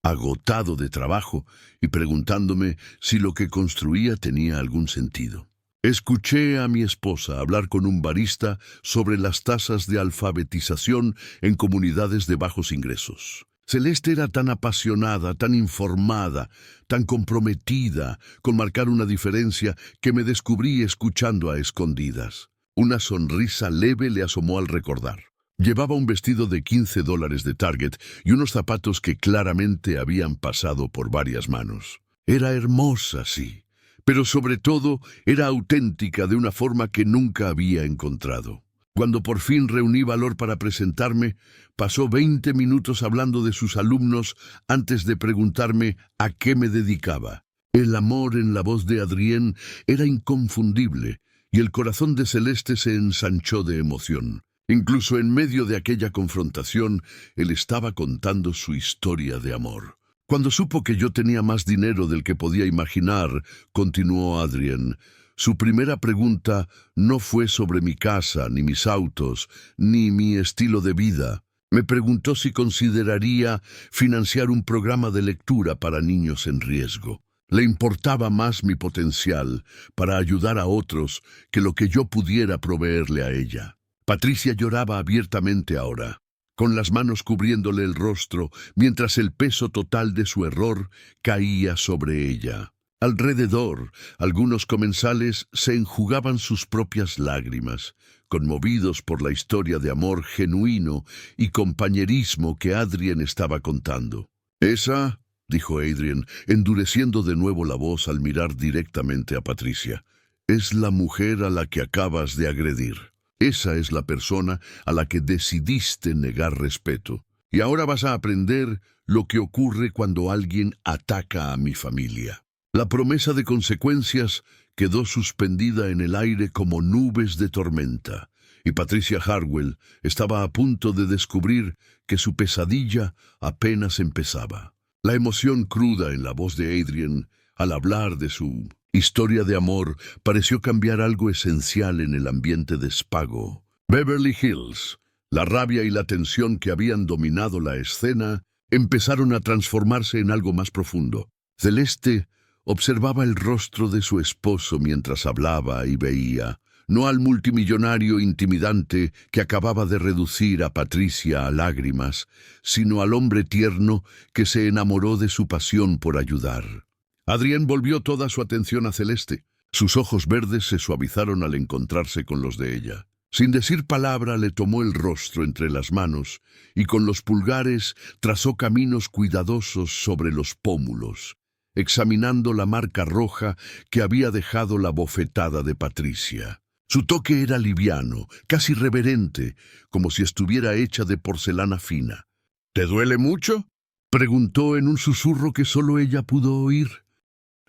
agotado de trabajo y preguntándome si lo que construía tenía algún sentido. Escuché a mi esposa hablar con un barista sobre las tasas de alfabetización en comunidades de bajos ingresos. Celeste era tan apasionada, tan informada, tan comprometida con marcar una diferencia que me descubrí escuchando a escondidas. Una sonrisa leve le asomó al recordar. Llevaba un vestido de $15 de Target y unos zapatos que claramente habían pasado por varias manos. Era hermosa, sí, pero sobre todo era auténtica de una forma que nunca había encontrado. Cuando por fin reuní valor para presentarme, pasó 20 minutos hablando de sus alumnos antes de preguntarme a qué me dedicaba. El amor en la voz de Adrienne era inconfundible, y el corazón de Celeste se ensanchó de emoción. Incluso en medio de aquella confrontación, él estaba contando su historia de amor. Cuando supo que yo tenía más dinero del que podía imaginar, continuó Adrienne, su primera pregunta no fue sobre mi casa, ni mis autos, ni mi estilo de vida. Me preguntó si consideraría financiar un programa de lectura para niños en riesgo. Le importaba más mi potencial para ayudar a otros que lo que yo pudiera proveerle a ella. Patricia lloraba abiertamente ahora, con las manos cubriéndole el rostro, mientras el peso total de su error caía sobre ella. Alrededor, algunos comensales se enjugaban sus propias lágrimas, conmovidos por la historia de amor genuino y compañerismo que Adrienne estaba contando. «Esa», dijo Adrienne, endureciendo de nuevo la voz al mirar directamente a Patricia, «es la mujer a la que acabas de agredir. Esa es la persona a la que decidiste negar respeto. Y ahora vas a aprender lo que ocurre cuando alguien ataca a mi familia». La promesa de consecuencias quedó suspendida en el aire como nubes de tormenta, y Patricia Harwell estaba a punto de descubrir que su pesadilla apenas empezaba. La emoción cruda en la voz de Adrienne, al hablar de su historia de amor, pareció cambiar algo esencial en el ambiente de Spago. Beverly Hills, la rabia y la tensión que habían dominado la escena, empezaron a transformarse en algo más profundo. Celeste observaba el rostro de su esposo mientras hablaba y veía, no al multimillonario intimidante que acababa de reducir a Patricia a lágrimas, sino al hombre tierno que se enamoró de su pasión por ayudar. Adrienne volvió toda su atención a Celeste. Sus ojos verdes se suavizaron al encontrarse con los de ella. Sin decir palabra, le tomó el rostro entre las manos y con los pulgares trazó caminos cuidadosos sobre los pómulos, examinando la marca roja que había dejado la bofetada de Patricia. Su toque era liviano, casi reverente, como si estuviera hecha de porcelana fina. «¿Te duele mucho?», preguntó en un susurro que solo ella pudo oír.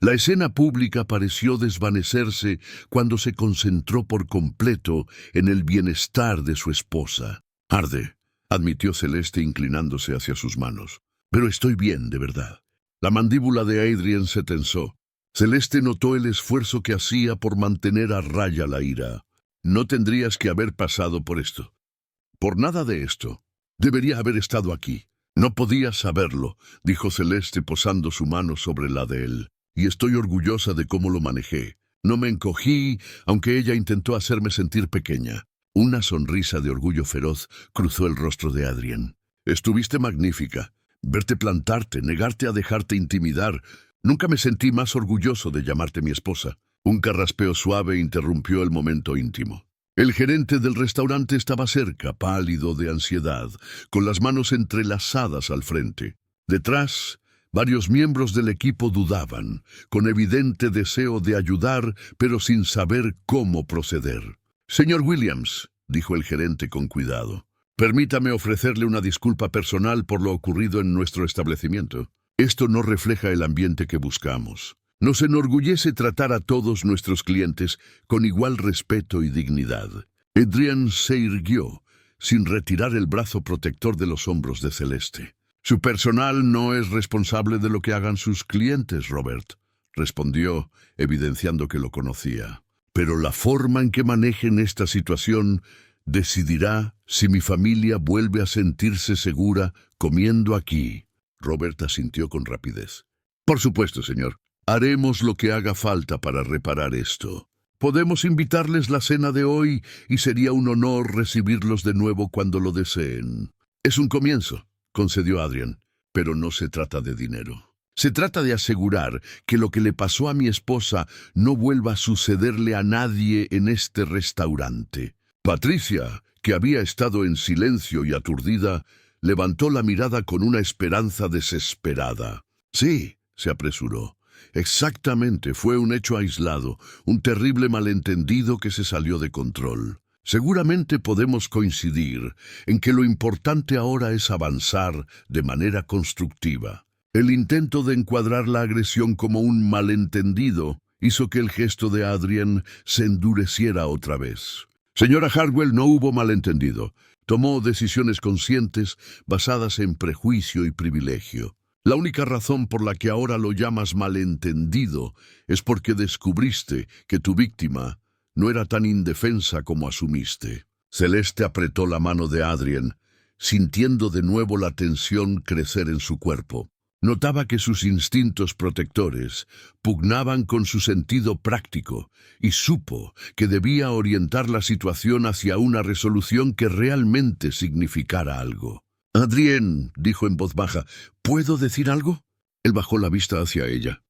La escena pública pareció desvanecerse cuando se concentró por completo en el bienestar de su esposa. «Arde», admitió Celeste inclinándose hacia sus manos. «Pero estoy bien, de verdad». La mandíbula de Adrienne se tensó. Celeste notó el esfuerzo que hacía por mantener a raya la ira. «No tendrías que haber pasado por esto. Por nada de esto. Debería haber estado aquí». «No podías saberlo», dijo Celeste posando su mano sobre la de él. «Y estoy orgullosa de cómo lo manejé. No me encogí, aunque ella intentó hacerme sentir pequeña». Una sonrisa de orgullo feroz cruzó el rostro de Adrienne. «Estuviste magnífica. Verte plantarte, negarte a dejarte intimidar. Nunca me sentí más orgulloso de llamarte mi esposa». Un carraspeo suave interrumpió el momento íntimo. El gerente del restaurante estaba cerca, pálido de ansiedad, con las manos entrelazadas al frente. Detrás, varios miembros del equipo dudaban, con evidente deseo de ayudar, pero sin saber cómo proceder. «Señor Williams», dijo el gerente con cuidado, «permítame ofrecerle una disculpa personal por lo ocurrido en nuestro establecimiento. Esto no refleja el ambiente que buscamos. Nos enorgullece tratar a todos nuestros clientes con igual respeto y dignidad». Adrienne se irguió, sin retirar el brazo protector de los hombros de Celeste. «Su personal no es responsable de lo que hagan sus clientes, Robert», respondió, evidenciando que lo conocía. «Pero la forma en que manejen esta situación decidirá si mi familia vuelve a sentirse segura comiendo aquí». Robert asintió con rapidez. «Por supuesto, señor. Haremos lo que haga falta para reparar esto. Podemos invitarles la cena de hoy y sería un honor recibirlos de nuevo cuando lo deseen». «Es un comienzo», concedió Adrienne, «pero no se trata de dinero. Se trata de asegurar que lo que le pasó a mi esposa no vuelva a sucederle a nadie en este restaurante». Patricia, que había estado en silencio y aturdida, levantó la mirada con una esperanza desesperada. «Sí», se apresuró, Exactamente, fue un hecho aislado, un terrible malentendido que se salió de control. Seguramente podemos coincidir en que lo importante ahora es avanzar de manera constructiva. El intento de encuadrar la agresión como un malentendido hizo que el gesto de Adrien se endureciera otra vez. Señora Hartwell, no hubo malentendido. Tomó decisiones conscientes basadas en prejuicio y privilegio. La única razón por la que ahora lo llamas malentendido es porque descubriste que tu víctima no era tan indefensa como asumiste. Celeste apretó la mano de Adrien, sintiendo de nuevo la tensión crecer en su cuerpo. Notaba que sus instintos protectores pugnaban con su sentido práctico y supo que debía orientar la situación hacia una resolución que realmente significara algo. «Adrien», dijo en voz baja, «¿puedo decir algo?» Él bajó la vista hacia ella.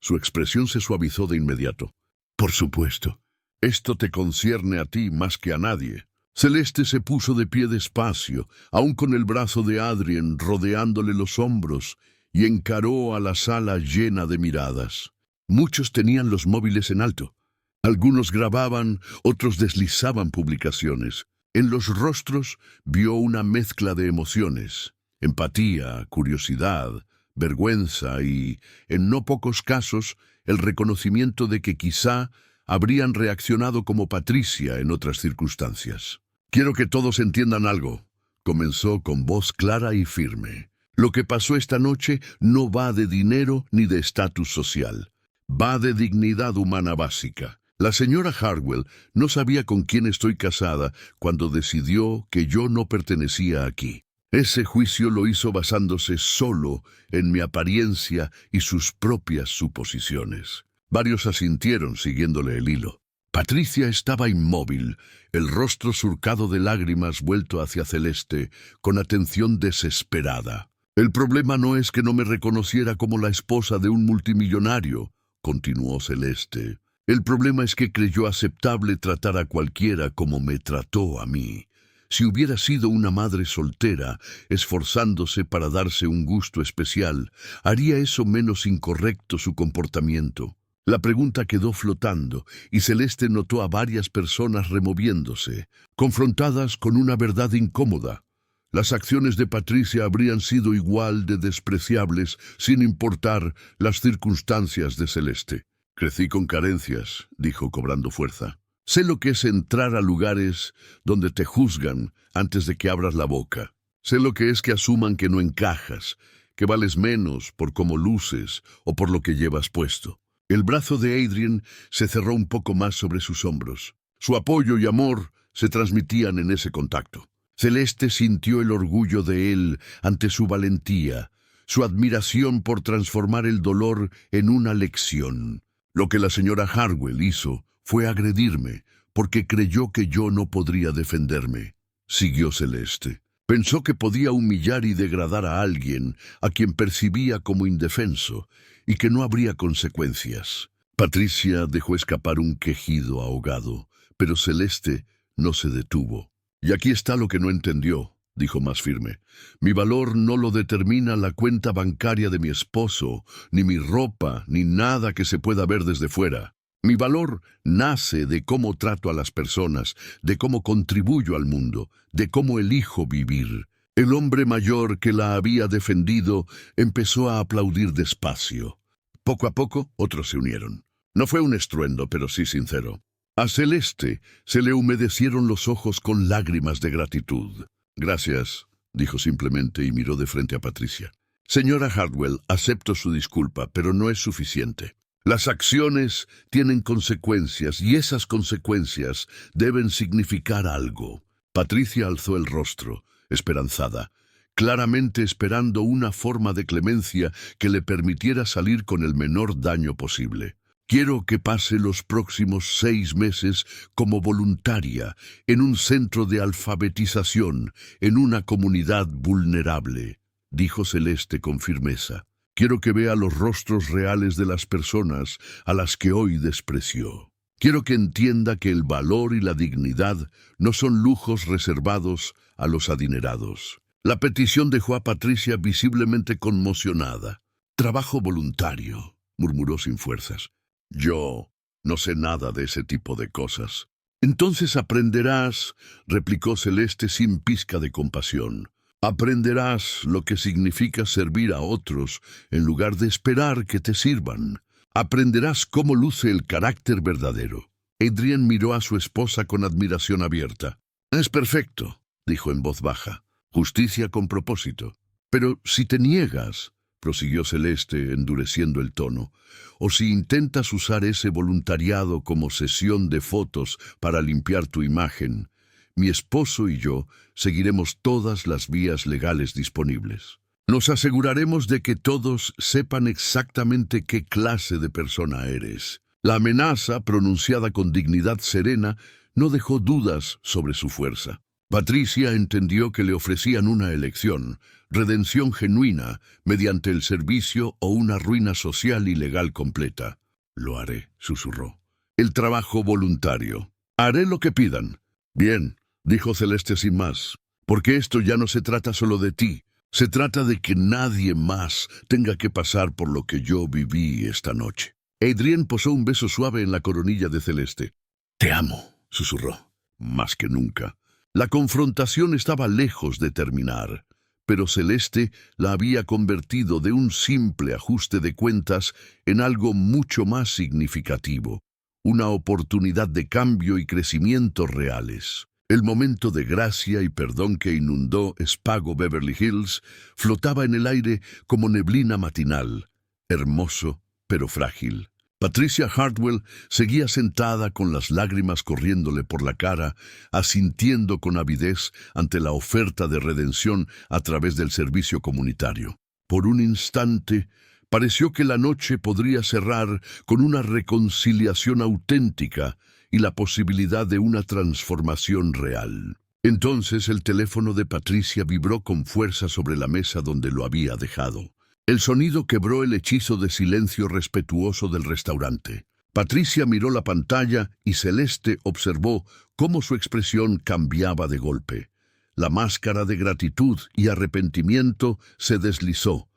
Su expresión se suavizó de inmediato. «Por supuesto. Esto te concierne a ti más que a nadie». Celeste se puso de pie despacio, aún con el brazo de Adrien rodeándole los hombros, y encaró a la sala llena de miradas. Muchos tenían los móviles en alto. Algunos grababan, otros deslizaban publicaciones. En los rostros vio una mezcla de emociones: empatía, curiosidad, vergüenza y, en no pocos casos, el reconocimiento de que quizá habrían reaccionado como Patricia en otras circunstancias. «Quiero que todos entiendan algo», comenzó con voz clara y firme. «Lo que pasó esta noche no va de dinero ni de estatus social. Va de dignidad humana básica. La señora Hartwell no sabía con quién estoy casada cuando decidió que yo no pertenecía aquí. Ese juicio lo hizo basándose solo en mi apariencia y sus propias suposiciones». Varios asintieron siguiéndole el hilo. Patricia estaba inmóvil, el rostro surcado de lágrimas vuelto hacia Celeste, con atención desesperada. «El problema no es que no me reconociera como la esposa de un multimillonario», continuó Celeste. «El problema es que creyó aceptable tratar a cualquiera como me trató a mí. Si hubiera sido una madre soltera, esforzándose para darse un gusto especial, ¿haría eso menos incorrecto su comportamiento?» La pregunta quedó flotando y Celeste notó a varias personas removiéndose, confrontadas con una verdad incómoda. Las acciones de Patricia habrían sido igual de despreciables sin importar las circunstancias de Celeste. «Crecí con carencias», dijo cobrando fuerza. «Sé lo que es entrar a lugares donde te juzgan antes de que abras la boca. Sé lo que es que asuman que no encajas, que vales menos por cómo luces o por lo que llevas puesto». El brazo de Adrien se cerró un poco más sobre sus hombros. Su apoyo y amor se transmitían en ese contacto. Celeste sintió el orgullo de él ante su valentía, su admiración por transformar el dolor en una lección. Lo que la señora Hartwell hizo fue agredirme, porque creyó que yo no podría defenderme. Siguió Celeste. Pensó que podía humillar y degradar a alguien a quien percibía como indefenso, y que no habría consecuencias. Patricia dejó escapar un quejido ahogado, pero Celeste no se detuvo. «Y aquí está lo que no entendió», dijo más firme. «Mi valor no lo determina la cuenta bancaria de mi esposo, ni mi ropa, ni nada que se pueda ver desde fuera. Mi valor nace de cómo trato a las personas, de cómo contribuyo al mundo, de cómo elijo vivir». El hombre mayor que la había defendido empezó a aplaudir despacio. Poco a poco, otros se unieron. No fue un estruendo, pero sí sincero. A Celeste se le humedecieron los ojos con lágrimas de gratitud. «Gracias», dijo simplemente y miró de frente a Patricia. «Señora Hartwell, acepto su disculpa, pero no es suficiente. Las acciones tienen consecuencias y esas consecuencias deben significar algo». Patricia alzó el rostro, esperanzada, claramente esperando una forma de clemencia que le permitiera salir con el menor daño posible. «Quiero que pase los próximos 6 meses como voluntaria en un centro de alfabetización, en una comunidad vulnerable», dijo Celeste con firmeza. «Quiero que vea los rostros reales de las personas a las que hoy despreció. Quiero que entienda que el valor y la dignidad no son lujos reservados a los adinerados». La petición dejó a Patricia visiblemente conmocionada. «Trabajo voluntario», murmuró sin fuerzas. Yo no sé nada de ese tipo de cosas. Entonces aprenderás, replicó Celeste sin pizca de compasión. Aprenderás lo que significa servir a otros en lugar de esperar que te sirvan. Aprenderás cómo luce el carácter verdadero. Adrienne miró a su esposa con admiración abierta. Es perfecto, dijo en voz baja. Justicia con propósito. Pero si te niegas, prosiguió Celeste, endureciendo el tono, o si intentas usar ese voluntariado como sesión de fotos para limpiar tu imagen, mi esposo y yo seguiremos todas las vías legales disponibles. Nos aseguraremos de que todos sepan exactamente qué clase de persona eres. La amenaza, pronunciada con dignidad serena, no dejó dudas sobre su fuerza. Patricia entendió que le ofrecían una elección, redención genuina, mediante el servicio o una ruina social y legal completa. Lo haré, susurró. El trabajo voluntario. Haré lo que pidan. Bien, dijo Celeste sin más, porque esto ya no se trata solo de ti. Se trata de que nadie más tenga que pasar por lo que yo viví esta noche. Adrienne posó un beso suave en la coronilla de Celeste. Te amo, susurró. Más que nunca. La confrontación estaba lejos de terminar, pero Celeste la había convertido de un simple ajuste de cuentas en algo mucho más significativo, una oportunidad de cambio y crecimiento reales. El momento de gracia y perdón que inundó Spago Beverly Hills flotaba en el aire como neblina matinal, hermoso pero frágil. Patricia Hartwell seguía sentada con las lágrimas corriéndole por la cara, asintiendo con avidez ante la oferta de redención a través del servicio comunitario. Por un instante, pareció que la noche podría cerrar con una reconciliación auténtica y la posibilidad de una transformación real. Entonces el teléfono de Patricia vibró con fuerza sobre la mesa donde lo había dejado. El sonido quebró el hechizo de silencio respetuoso del restaurante. Patricia miró la pantalla y Celeste observó cómo su expresión cambiaba de golpe. La máscara de gratitud y arrepentimiento se deslizó,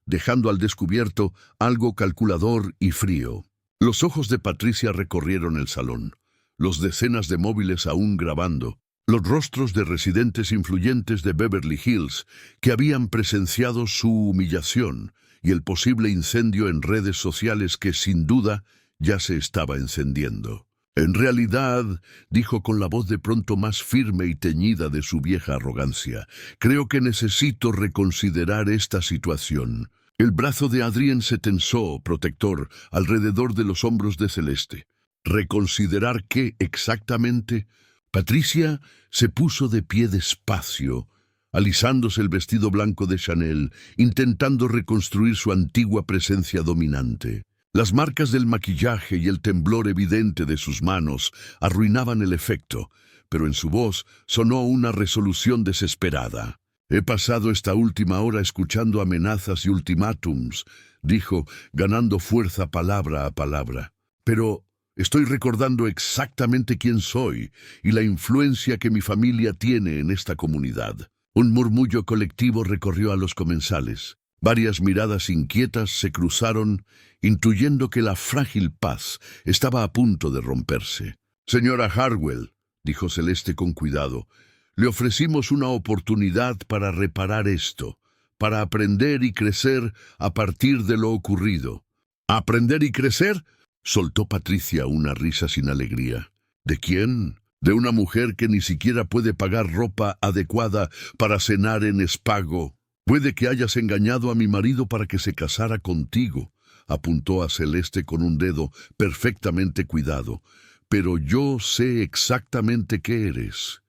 dejando al descubierto algo calculador y frío. Los ojos de Patricia recorrieron el salón, los decenas de móviles aún grabando, los rostros de residentes influyentes de Beverly Hills que habían presenciado su humillación y el posible incendio en redes sociales que sin duda ya se estaba encendiendo. En realidad, dijo con la voz de pronto más firme y teñida de su vieja arrogancia, creo que necesito reconsiderar esta situación. El brazo de Adrienne se tensó, protector, alrededor de los hombros de Celeste. ¿Reconsiderar qué exactamente? Patricia se puso de pie despacio, alisándose el vestido blanco de Chanel, intentando reconstruir su antigua presencia dominante. Las marcas del maquillaje y el temblor evidente de sus manos arruinaban el efecto, pero en su voz sonó una resolución desesperada. He pasado esta última hora escuchando amenazas y ultimátums, dijo, ganando fuerza palabra a palabra. Pero estoy recordando exactamente quién soy y la influencia que mi familia tiene en esta comunidad. Un murmullo colectivo recorrió a los comensales. Varias miradas inquietas se cruzaron, intuyendo que la frágil paz estaba a punto de romperse. Señora Hartwell, dijo Celeste con cuidado, le ofrecimos una oportunidad para reparar esto, para aprender y crecer a partir de lo ocurrido. ¿Aprender y crecer? Soltó Patricia una risa sin alegría. ¿De quién? De una mujer que ni siquiera puede pagar ropa adecuada para cenar en Spago. Puede que hayas engañado a mi marido para que se casara contigo, apuntó a Celeste con un dedo perfectamente cuidado. Pero yo sé exactamente qué eres.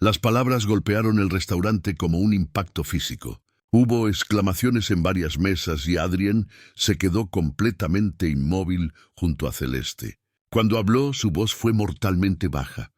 Las palabras golpearon el restaurante como un impacto físico. Hubo exclamaciones en varias mesas y Adrienne se quedó completamente inmóvil junto a Celeste. Cuando habló, su voz fue mortalmente baja.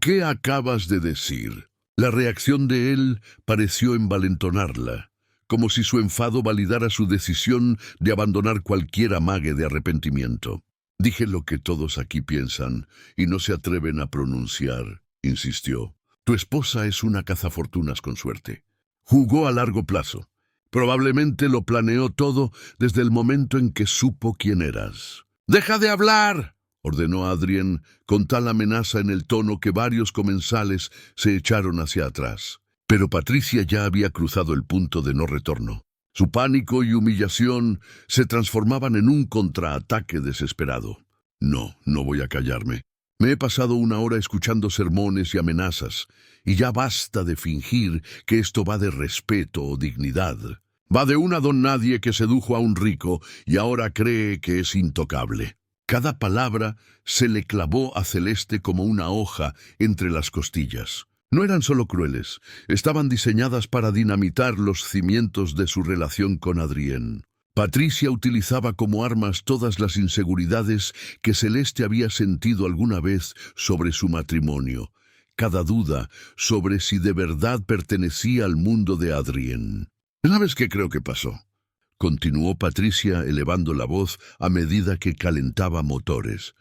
¿Qué acabas de decir? La reacción de él pareció envalentonarla, como si su enfado validara su decisión de abandonar cualquier amague de arrepentimiento. Dije lo que todos aquí piensan y no se atreven a pronunciar, insistió. Tu esposa es una cazafortunas con suerte. Jugó a largo plazo, Probablemente lo planeó todo desde el momento en que supo quién eras. ¡Deja de hablar!, ordenó Adrien con tal amenaza en el tono que varios comensales se echaron hacia atrás. Pero Patricia ya había cruzado el punto de no retorno. Su pánico y humillación se transformaban en un contraataque desesperado. No voy a callarme. Me he pasado una hora escuchando sermones y amenazas, y ya basta de fingir que esto va de respeto o dignidad. Va de una don nadie que sedujo a un rico y ahora cree que es intocable. Cada palabra se le clavó a Celeste como una hoja entre las costillas. No eran solo crueles, estaban diseñadas para dinamitar los cimientos de su relación con Adrien. Patricia utilizaba como armas todas las inseguridades que Celeste había sentido alguna vez sobre su matrimonio, cada duda sobre si de verdad pertenecía al mundo de Adrien. ¿Sabes qué creo que pasó?, continuó Patricia elevando la voz a medida que calentaba motores.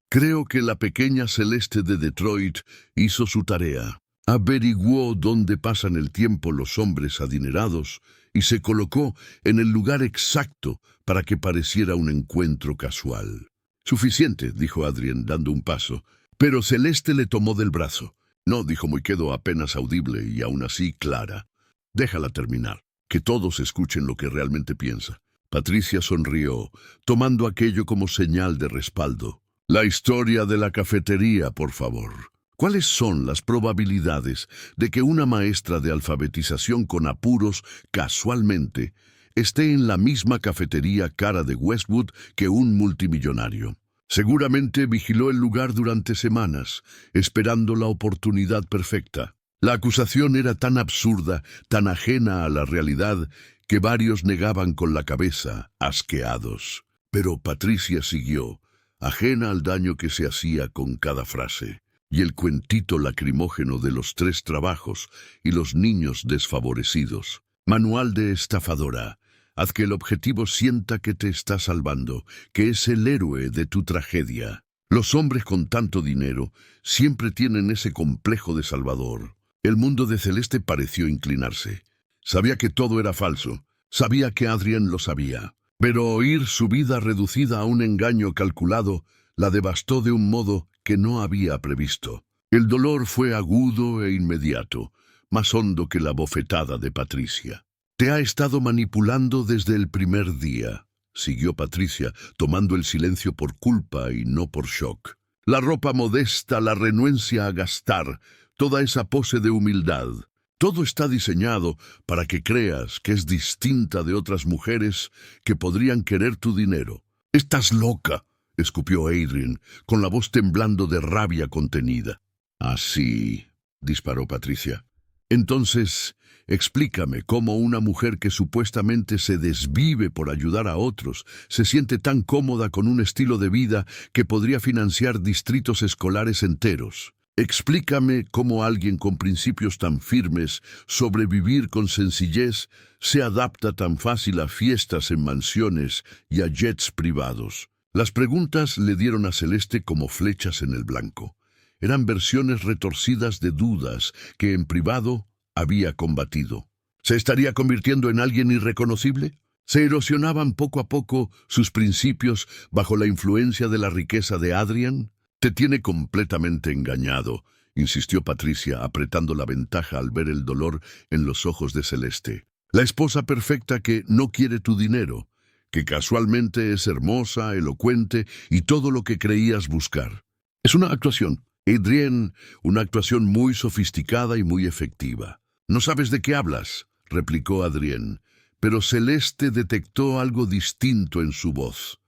Creo que la pequeña Celeste de Detroit hizo su tarea. Averiguó dónde pasan el tiempo los hombres adinerados y se colocó en el lugar exacto para que pareciera un encuentro casual. Suficiente, dijo Adrien, dando un paso, pero Celeste le tomó del brazo. No, dijo muy quedo, apenas audible y aún así clara. Déjala terminar, que todos escuchen lo que realmente piensa. Patricia sonrió, tomando aquello como señal de respaldo. La historia de la cafetería, por favor. ¿Cuáles son las probabilidades de que una maestra de alfabetización con apuros, casualmente, esté en la misma cafetería cara de Westwood que un multimillonario? Seguramente vigiló el lugar durante semanas, esperando la oportunidad perfecta. La acusación era tan absurda, tan ajena a la realidad, que varios negaban con la cabeza, asqueados. Pero Patricia siguió, ajena al daño que se hacía con cada frase. Y el cuentito lacrimógeno de los 3 trabajos y los niños desfavorecidos. Manual de estafadora. Haz que el objetivo sienta que te está salvando, que es el héroe de tu tragedia. Los hombres con tanto dinero siempre tienen ese complejo de salvador. El mundo de Celeste pareció inclinarse. Sabía que todo era falso. Sabía que Adrien lo sabía. Pero oír su vida reducida a un engaño calculado la devastó de un modo que no había previsto. El dolor fue agudo e inmediato, más hondo que la bofetada de Patricia. Te ha estado manipulando desde el primer día, siguió Patricia, tomando el silencio por culpa y no por shock. La ropa modesta, la renuencia a gastar, toda esa pose de humildad. Todo está diseñado para que creas que es distinta de otras mujeres que podrían querer tu dinero. ¡Estás loca!, escupió Adrien, con la voz temblando de rabia contenida. «Así», disparó Patricia. «Entonces, explícame cómo una mujer que supuestamente se desvive por ayudar a otros se siente tan cómoda con un estilo de vida que podría financiar distritos escolares enteros. Explícame cómo alguien con principios tan firmes sobre vivir con sencillez se adapta tan fácil a fiestas en mansiones y a jets privados». Las preguntas le dieron a Celeste como flechas en el blanco. Eran versiones retorcidas de dudas que en privado había combatido. ¿Se estaría convirtiendo en alguien irreconocible? ¿Se erosionaban poco a poco sus principios bajo la influencia de la riqueza de Adrien? Te tiene completamente engañado, insistió Patricia, apretando la ventaja al ver el dolor en los ojos de Celeste. La esposa perfecta que no quiere tu dinero, que casualmente es hermosa, elocuente y todo lo que creías buscar. Es una actuación, Adrien, una actuación muy sofisticada y muy efectiva. «No sabes de qué hablas», replicó Adrien, pero Celeste detectó algo distinto en su voz.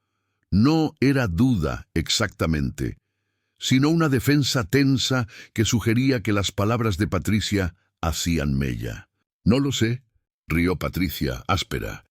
No era duda exactamente, sino una defensa tensa que sugería que las palabras de Patricia hacían mella. «No lo sé», rió Patricia, áspera.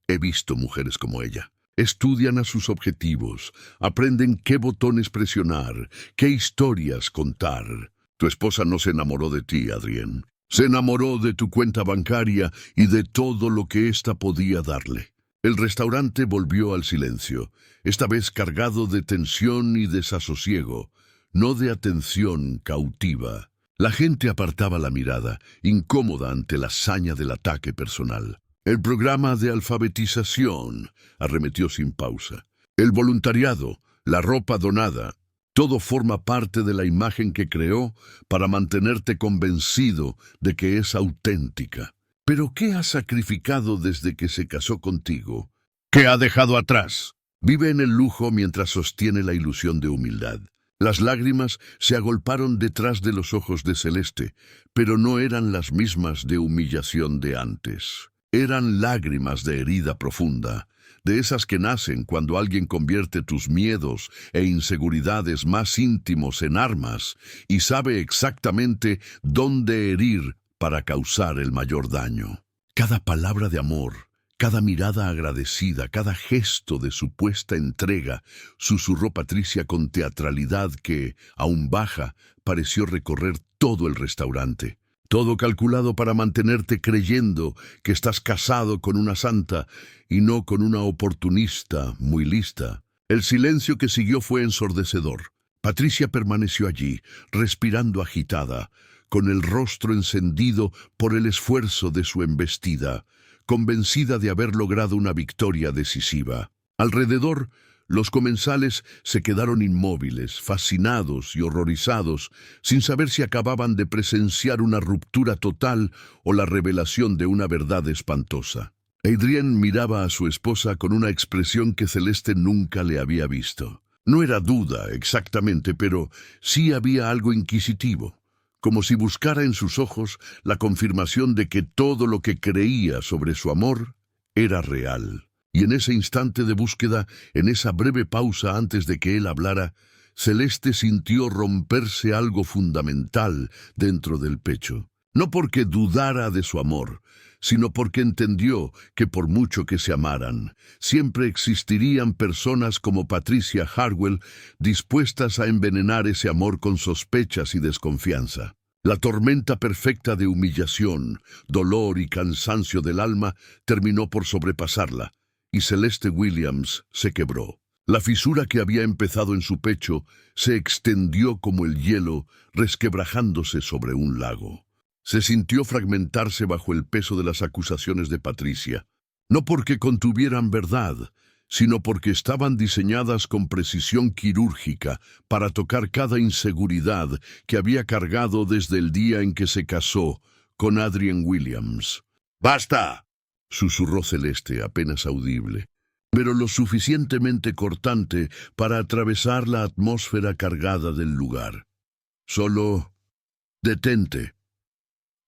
«He visto mujeres como ella. Estudian a sus objetivos, aprenden qué botones presionar, qué historias contar. Tu esposa no se enamoró de ti, Adrien. Se enamoró de tu cuenta bancaria y de todo lo que ésta podía darle». El restaurante volvió al silencio, esta vez cargado de tensión y desasosiego, no de atención cautiva. La gente apartaba la mirada, incómoda ante la saña del ataque personal. El programa de alfabetización, arremetió sin pausa. El voluntariado, la ropa donada, todo forma parte de la imagen que creó para mantenerte convencido de que es auténtica. ¿Pero qué ha sacrificado desde que se casó contigo? ¿Qué ha dejado atrás? Vive en el lujo mientras sostiene la ilusión de humildad. Las lágrimas se agolparon detrás de los ojos de Celeste, pero no eran las mismas de humillación de antes. Eran lágrimas de herida profunda, de esas que nacen cuando alguien convierte tus miedos e inseguridades más íntimos en armas y sabe exactamente dónde herir para causar el mayor daño. Cada palabra de amor, cada mirada agradecida, cada gesto de supuesta entrega, susurró Patricia con teatralidad que, aún baja, pareció recorrer todo el restaurante. Todo calculado para mantenerte creyendo que estás casado con una santa y no con una oportunista muy lista. El silencio que siguió fue ensordecedor. Patricia permaneció allí, respirando agitada, con el rostro encendido por el esfuerzo de su embestida, convencida de haber logrado una victoria decisiva. Alrededor, los comensales se quedaron inmóviles, fascinados y horrorizados, sin saber si acababan de presenciar una ruptura total o la revelación de una verdad espantosa. Adrien miraba a su esposa con una expresión que Celeste nunca le había visto. No era duda exactamente, pero sí había algo inquisitivo, como si buscara en sus ojos la confirmación de que todo lo que creía sobre su amor era real. Y en ese instante de búsqueda, en esa breve pausa antes de que él hablara, Celeste sintió romperse algo fundamental dentro del pecho. No porque dudara de su amor, sino porque entendió que por mucho que se amaran, siempre existirían personas como Patricia Hartwell dispuestas a envenenar ese amor con sospechas y desconfianza. La tormenta perfecta de humillación, dolor y cansancio del alma terminó por sobrepasarla, y Celeste Williams se quebró. La fisura que había empezado en su pecho se extendió como el hielo, resquebrajándose sobre un lago. Se sintió fragmentarse bajo el peso de las acusaciones de Patricia, no porque contuvieran verdad, sino porque estaban diseñadas con precisión quirúrgica para tocar cada inseguridad que había cargado desde el día en que se casó con Adrien Williams. ¡Basta!, susurró Celeste, apenas audible, pero lo suficientemente cortante para atravesar la atmósfera cargada del lugar. Solo detente.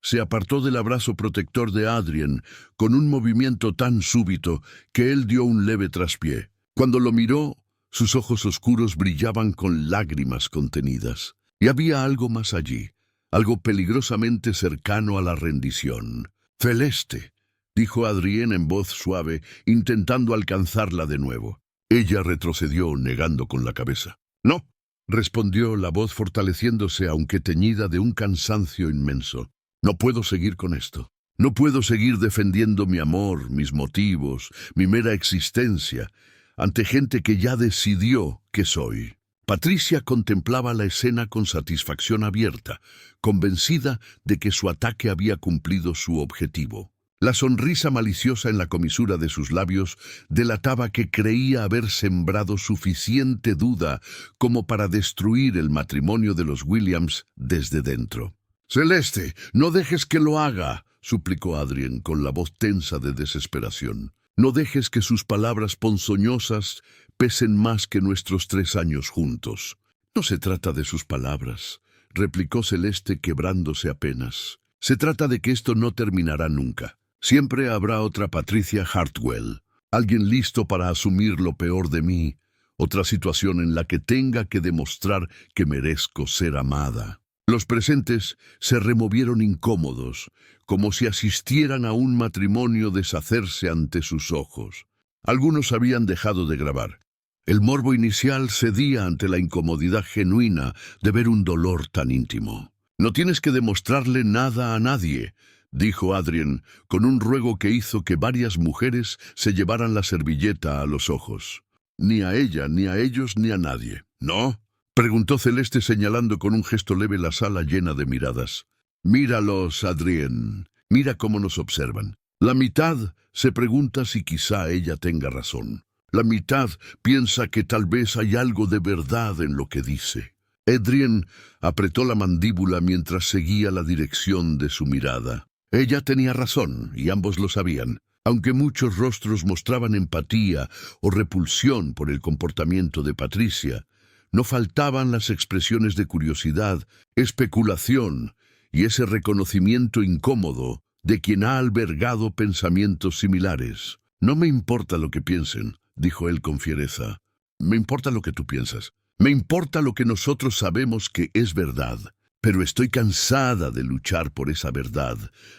Se apartó del abrazo protector de Adrien con un movimiento tan súbito que él dio un leve traspié. Cuando lo miró, sus ojos oscuros brillaban con lágrimas contenidas. Y había algo más allí, algo peligrosamente cercano a la rendición. «Celeste», dijo Adrien en voz suave, intentando alcanzarla de nuevo. Ella retrocedió, negando con la cabeza. «No», respondió la voz fortaleciéndose, aunque teñida de un cansancio inmenso. «No puedo seguir con esto. No puedo seguir defendiendo mi amor, mis motivos, mi mera existencia, ante gente que ya decidió que soy». Patricia contemplaba la escena con satisfacción abierta, convencida de que su ataque había cumplido su objetivo. La sonrisa maliciosa en la comisura de sus labios delataba que creía haber sembrado suficiente duda como para destruir el matrimonio de los Williams desde dentro. «Celeste, no dejes que lo haga», suplicó Adrien con la voz tensa de desesperación. «No dejes que sus palabras ponzoñosas pesen más que nuestros 3 años juntos». «No se trata de sus palabras», replicó Celeste quebrándose apenas. «Se trata de que esto no terminará nunca. Siempre habrá otra Patricia Hartwell, alguien listo para asumir lo peor de mí, otra situación en la que tenga que demostrar que merezco ser amada». Los presentes se removieron incómodos, como si asistieran a un matrimonio deshacerse ante sus ojos. Algunos habían dejado de grabar. El morbo inicial cedía ante la incomodidad genuina de ver un dolor tan íntimo. «No tienes que demostrarle nada a nadie», dijo Adrien, con un ruego que hizo que varias mujeres se llevaran la servilleta a los ojos. «Ni a ella, ni a ellos, ni a nadie». «¿No?», preguntó Celeste señalando con un gesto leve la sala llena de miradas. «Míralos, Adrien. Mira cómo nos observan. La mitad se pregunta si quizá ella tenga razón. La mitad piensa que tal vez hay algo de verdad en lo que dice. Adrien apretó la mandíbula mientras seguía la dirección de su mirada. Ella tenía razón, y ambos lo sabían. Aunque muchos rostros mostraban empatía o repulsión por el comportamiento de Patricia, no faltaban las expresiones de curiosidad, especulación y ese reconocimiento incómodo de quien ha albergado pensamientos similares. «No me importa lo que piensen», dijo él con fiereza. «Me importa lo que tú piensas. Me importa lo que nosotros sabemos que es verdad. Pero estoy cansada de luchar por esa verdad»,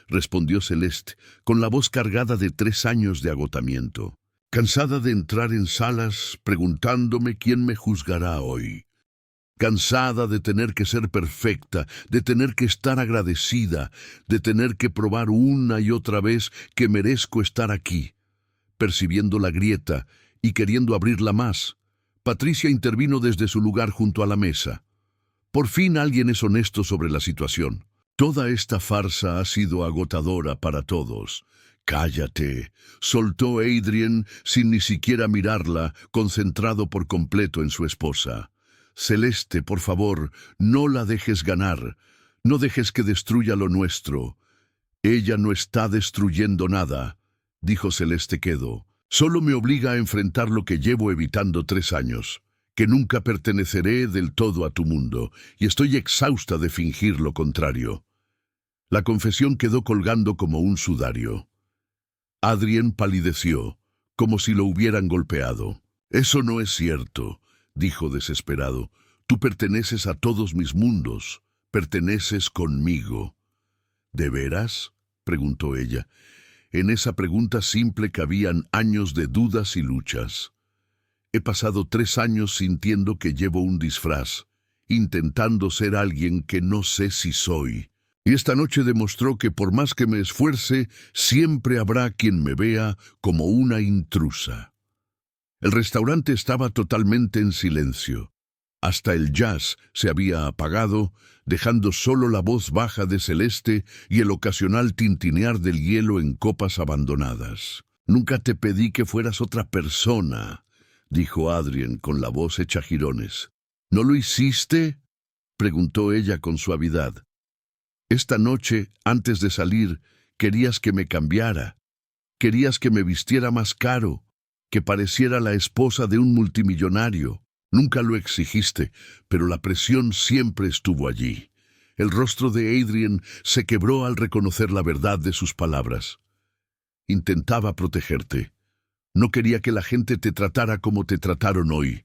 respondió Celeste, con la voz cargada de 3 años de agotamiento. «Cansada de entrar en salas preguntándome quién me juzgará hoy. Cansada de tener que ser perfecta, de tener que estar agradecida, de tener que probar una y otra vez que merezco estar aquí». Percibiendo la grieta y queriendo abrirla más, Patricia intervino desde su lugar junto a la mesa. «Por fin alguien es honesto sobre la situación. Toda esta farsa ha sido agotadora para todos». «Cállate», soltó Adrien sin ni siquiera mirarla, concentrado por completo en su esposa. «Celeste, por favor, no la dejes ganar. No dejes que destruya lo nuestro». «Ella no está destruyendo nada», dijo Celeste quedo. «Solo me obliga a enfrentar lo que llevo evitando 3 años. Que nunca perteneceré del todo a tu mundo, y estoy exhausta de fingir lo contrario». La confesión quedó colgando como un sudario. Adrien palideció, como si lo hubieran golpeado. «Eso no es cierto», dijo desesperado. «Tú perteneces a todos mis mundos, perteneces conmigo». «¿De veras?», preguntó ella. En esa pregunta simple cabían años de dudas y luchas. «He pasado 3 años sintiendo que llevo un disfraz, intentando ser alguien que no sé si soy. Y esta noche demostró que por más que me esfuerce, siempre habrá quien me vea como una intrusa». El restaurante estaba totalmente en silencio. Hasta el jazz se había apagado, dejando solo la voz baja de Celeste y el ocasional tintinear del hielo en copas abandonadas. «Nunca te pedí que fueras otra persona», dijo Adrien con la voz hecha jirones. «¿No lo hiciste?», preguntó ella con suavidad. «Esta noche, antes de salir, querías que me cambiara. Querías que me vistiera más caro, que pareciera la esposa de un multimillonario. Nunca lo exigiste, pero la presión siempre estuvo allí». El rostro de Adrien se quebró al reconocer la verdad de sus palabras. «Intentaba protegerte. No quería que la gente te tratara como te trataron hoy».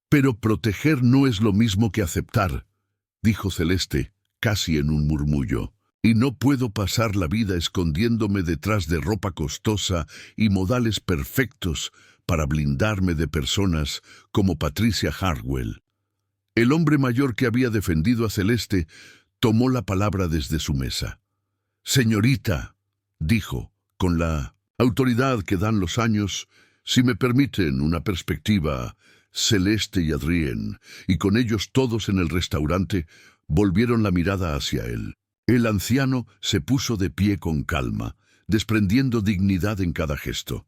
«Pero proteger no es lo mismo que aceptar», dijo Celeste, casi en un murmullo. «Y no puedo pasar la vida escondiéndome detrás de ropa costosa y modales perfectos para blindarme de personas como Patricia Hartwell». El hombre mayor que había defendido a Celeste tomó la palabra desde su mesa. «Señorita», dijo, con la autoridad que dan los años, «si me permiten una perspectiva». Celeste y Adrien, y con ellos todos en el restaurante, volvieron la mirada hacia él. El anciano se puso de pie con calma, desprendiendo dignidad en cada gesto.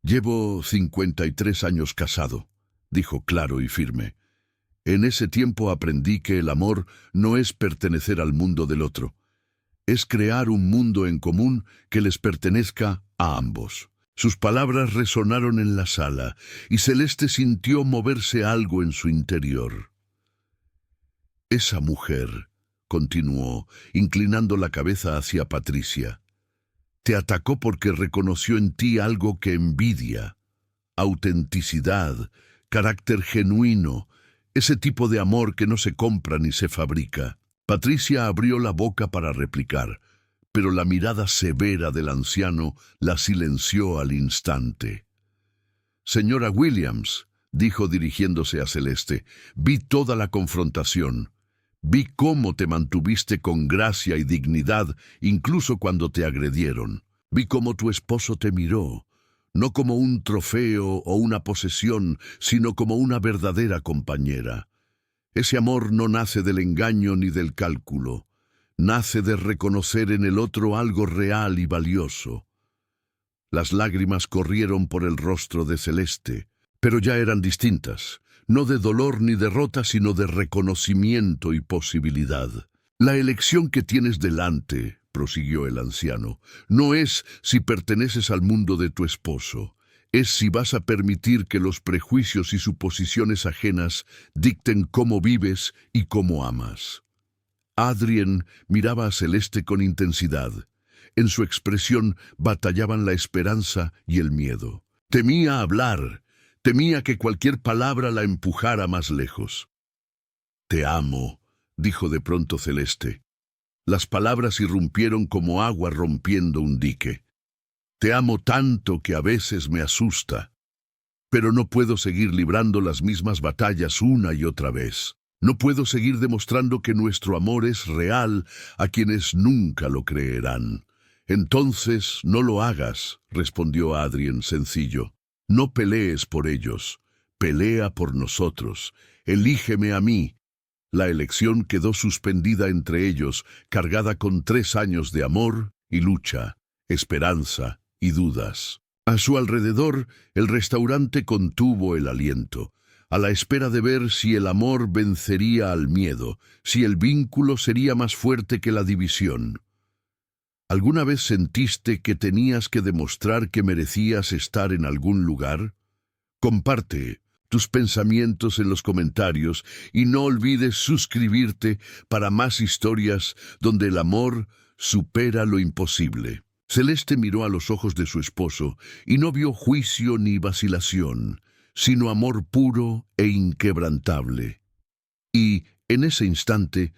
«Llevo 53 años casado», dijo claro y firme. «En ese tiempo aprendí que el amor no es pertenecer al mundo del otro. Es crear un mundo en común que les pertenezca a ambos». Sus palabras resonaron en la sala, y Celeste sintió moverse algo en su interior. «Esa mujer», continuó, inclinando la cabeza hacia Patricia, «te atacó porque reconoció en ti algo que envidia: autenticidad, carácter genuino, ese tipo de amor que no se compra ni se fabrica». Patricia abrió la boca para replicar, pero la mirada severa del anciano la silenció al instante. «Señora Williams», dijo dirigiéndose a Celeste, «vi toda la confrontación. Vi cómo te mantuviste con gracia y dignidad incluso cuando te agredieron. Vi cómo tu esposo te miró, no como un trofeo o una posesión, sino como una verdadera compañera. Ese amor no nace del engaño ni del cálculo. nace de reconocer en el otro algo real y valioso. Las lágrimas corrieron por el rostro de Celeste, pero ya eran distintas, no de dolor ni derrota, sino de reconocimiento y posibilidad. La elección que tienes delante, prosiguió el anciano, no es si perteneces al mundo de tu esposo, es si vas a permitir que los prejuicios y suposiciones ajenas dicten cómo vives y cómo amas. Adrien miraba a Celeste con intensidad. En su expresión batallaban la esperanza y el miedo. Temía hablar, temía que cualquier palabra la empujara más lejos. «Te amo», dijo de pronto Celeste. Las palabras irrumpieron como agua rompiendo un dique. «Te amo tanto que a veces me asusta. Pero no puedo seguir librando las mismas batallas una y otra vez. No puedo seguir demostrando que nuestro amor es real a quienes nunca lo creerán». «Entonces no lo hagas», respondió Adrien sencillo. «No pelees por ellos, pelea por nosotros. Elígeme a mí». La elección quedó suspendida entre ellos, cargada con 3 años de amor y lucha, esperanza y dudas. A su alrededor, el restaurante contuvo el aliento, a la espera de ver si el amor vencería al miedo, si el vínculo sería más fuerte que la división. ¿Alguna vez sentiste que tenías que demostrar que merecías estar en algún lugar? Comparte tus pensamientos en los comentarios y no olvides suscribirte para más historias donde el amor supera lo imposible. Celeste miró a los ojos de su esposo y no vio juicio ni vacilación, sino amor puro e inquebrantable. Y, en ese instante,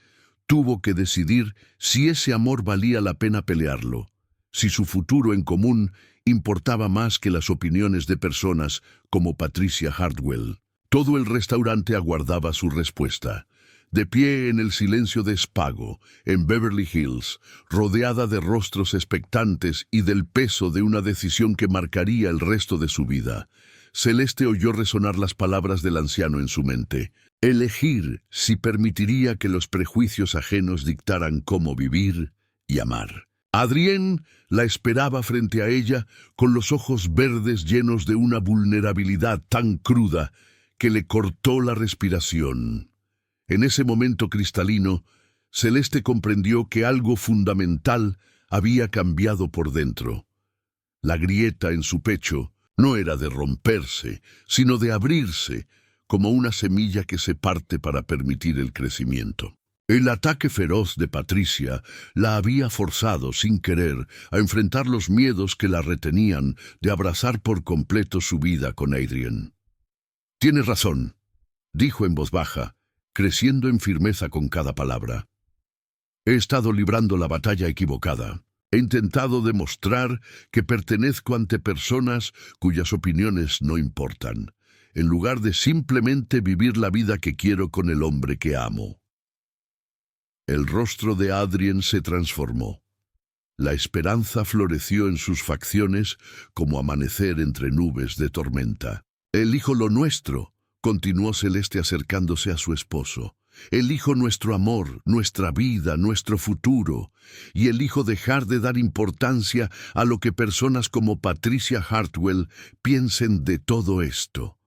tuvo que decidir si ese amor valía la pena pelearlo, si su futuro en común importaba más que las opiniones de personas como Patricia Hartwell. Todo el restaurante aguardaba su respuesta. De pie en el silencio de Spago, en Beverly Hills, rodeada de rostros expectantes y del peso de una decisión que marcaría el resto de su vida, Celeste oyó resonar las palabras del anciano en su mente. Elegir si permitiría que los prejuicios ajenos dictaran cómo vivir y amar. Adrien la esperaba frente a ella con los ojos verdes llenos de una vulnerabilidad tan cruda que le cortó la respiración. En ese momento cristalino, Celeste comprendió que algo fundamental había cambiado por dentro. La grieta en su pecho no era de romperse, sino de abrirse, como una semilla que se parte para permitir el crecimiento. El ataque feroz de Patricia la había forzado, sin querer, a enfrentar los miedos que la retenían de abrazar por completo su vida con Adrien. «Tienes razón», dijo en voz baja, creciendo en firmeza con cada palabra. «He estado librando la batalla equivocada. He intentado demostrar que pertenezco ante personas cuyas opiniones no importan, en lugar de simplemente vivir la vida que quiero con el hombre que amo». El rostro de Adrien se transformó. La esperanza floreció en sus facciones como amanecer entre nubes de tormenta. «Elijo lo nuestro», continuó Celeste acercándose a su esposo. «Elijo nuestro amor, nuestra vida, nuestro futuro, y elijo dejar de dar importancia a lo que personas como Patricia Hartwell piensen de todo esto».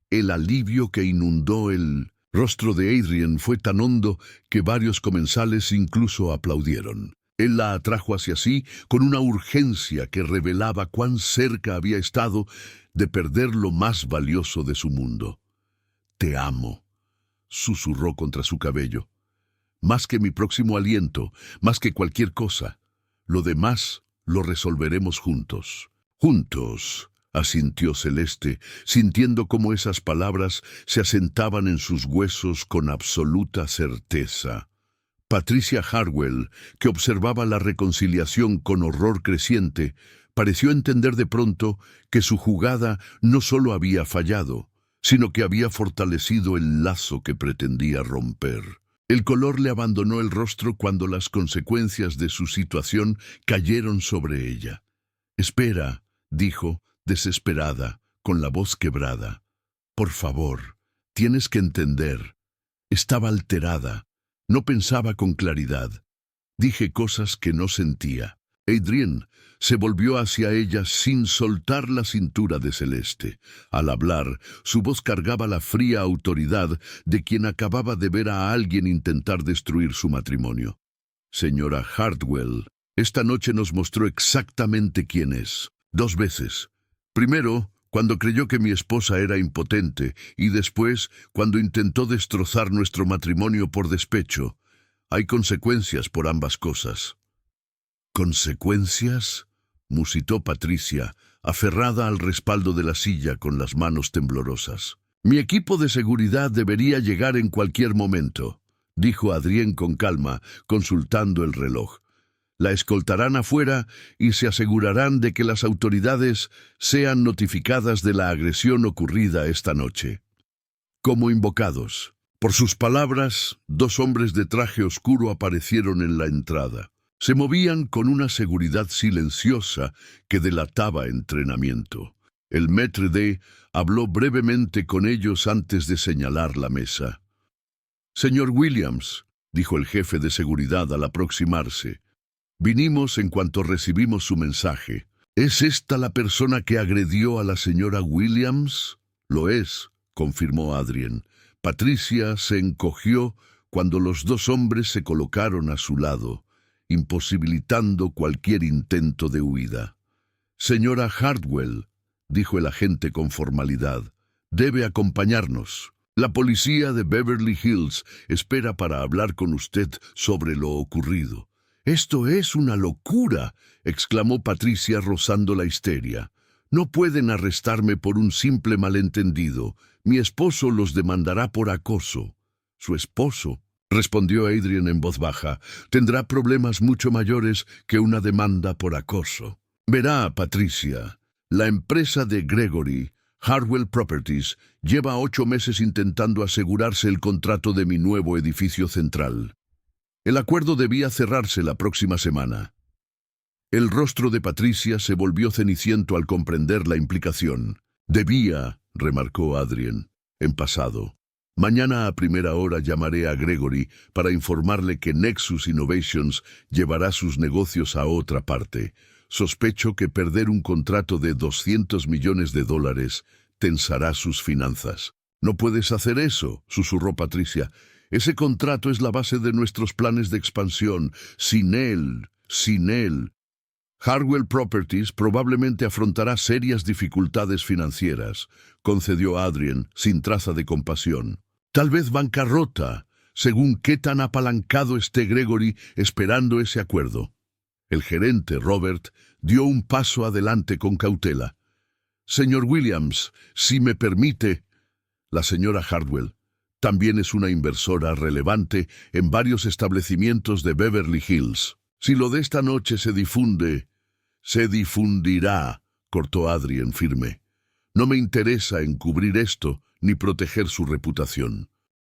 El alivio que inundó el rostro de Adrien fue tan hondo que varios comensales incluso aplaudieron. Él la atrajo hacia sí con una urgencia que revelaba cuán cerca había estado de perder lo más valioso de su mundo. «Te amo», susurró contra su cabello. «Más que mi próximo aliento, más que cualquier cosa. Lo demás lo resolveremos juntos». «Juntos», asintió Celeste, sintiendo cómo esas palabras se asentaban en sus huesos con absoluta certeza. Patricia Hartwell, que observaba la reconciliación con horror creciente, pareció entender de pronto que su jugada no solo había fallado, sino que había fortalecido el lazo que pretendía romper. El color le abandonó el rostro cuando las consecuencias de su situación cayeron sobre ella. «Espera», dijo, desesperada, con la voz quebrada. «Por favor, tienes que entender». Estaba alterada, no pensaba con claridad. Dije cosas que no sentía. Adrienne se volvió hacia ella sin soltar la cintura de Celeste. Al hablar, su voz cargaba la fría autoridad de quien acababa de ver a alguien intentar destruir su matrimonio. Señora Hartwell, esta noche nos mostró exactamente quién es. 2 veces. Primero, cuando creyó que mi esposa era impotente, y después, cuando intentó destrozar nuestro matrimonio por despecho. Hay consecuencias por ambas cosas. ¿Consecuencias?, musitó Patricia, aferrada al respaldo de la silla con las manos temblorosas. Mi equipo de seguridad debería llegar en cualquier momento, dijo Adrienne con calma, consultando el reloj. La escoltarán afuera y se asegurarán de que las autoridades sean notificadas de la agresión ocurrida esta noche. Como invocados. Por sus palabras, 2 hombres de traje oscuro aparecieron en la entrada. Se movían con una seguridad silenciosa que delataba entrenamiento. El maître d' habló brevemente con ellos antes de señalar la mesa. «Señor Williams», dijo el jefe de seguridad al aproximarse, «vinimos en cuanto recibimos su mensaje. ¿Es esta la persona que agredió a la señora Williams?» «Lo es», confirmó Adrienne. Patricia se encogió cuando los 2 hombres se colocaron a su lado, imposibilitando cualquier intento de huida. «Señora Hartwell», dijo el agente con formalidad, «debe acompañarnos. La policía de Beverly Hills espera para hablar con usted sobre lo ocurrido». «Esto es una locura», exclamó Patricia rozando la histeria. «No pueden arrestarme por un simple malentendido. Mi esposo los demandará por acoso». «Su esposo», respondió Adrienne en voz baja, «tendrá problemas mucho mayores que una demanda por acoso». «Verá, Patricia, la empresa de Gregory, Hartwell Properties, lleva 8 meses intentando asegurarse el contrato de mi nuevo edificio central. El acuerdo debía cerrarse la próxima semana». El rostro de Patricia se volvió ceniciento al comprender la implicación. «Debía», remarcó Adrienne, en pasado. «Mañana a primera hora llamaré a Gregory para informarle que Nexus Innovations llevará sus negocios a otra parte. Sospecho que perder un contrato de $200 millones tensará sus finanzas». «No puedes hacer eso», susurró Patricia. «Ese contrato es la base de nuestros planes de expansión. Sin él. Hartwell Properties probablemente afrontará serias dificultades financieras», concedió Adrienne, sin traza de compasión. «Tal vez bancarrota, según qué tan apalancado esté Gregory esperando ese acuerdo». El gerente, Robert, dio un paso adelante con cautela. «Señor Williams, si me permite». La señora Hartwell también es una inversora relevante en varios establecimientos de Beverly Hills. «Si lo de esta noche se difundirá», cortó Adrienne firme. «No me interesa encubrir esto ni proteger su reputación.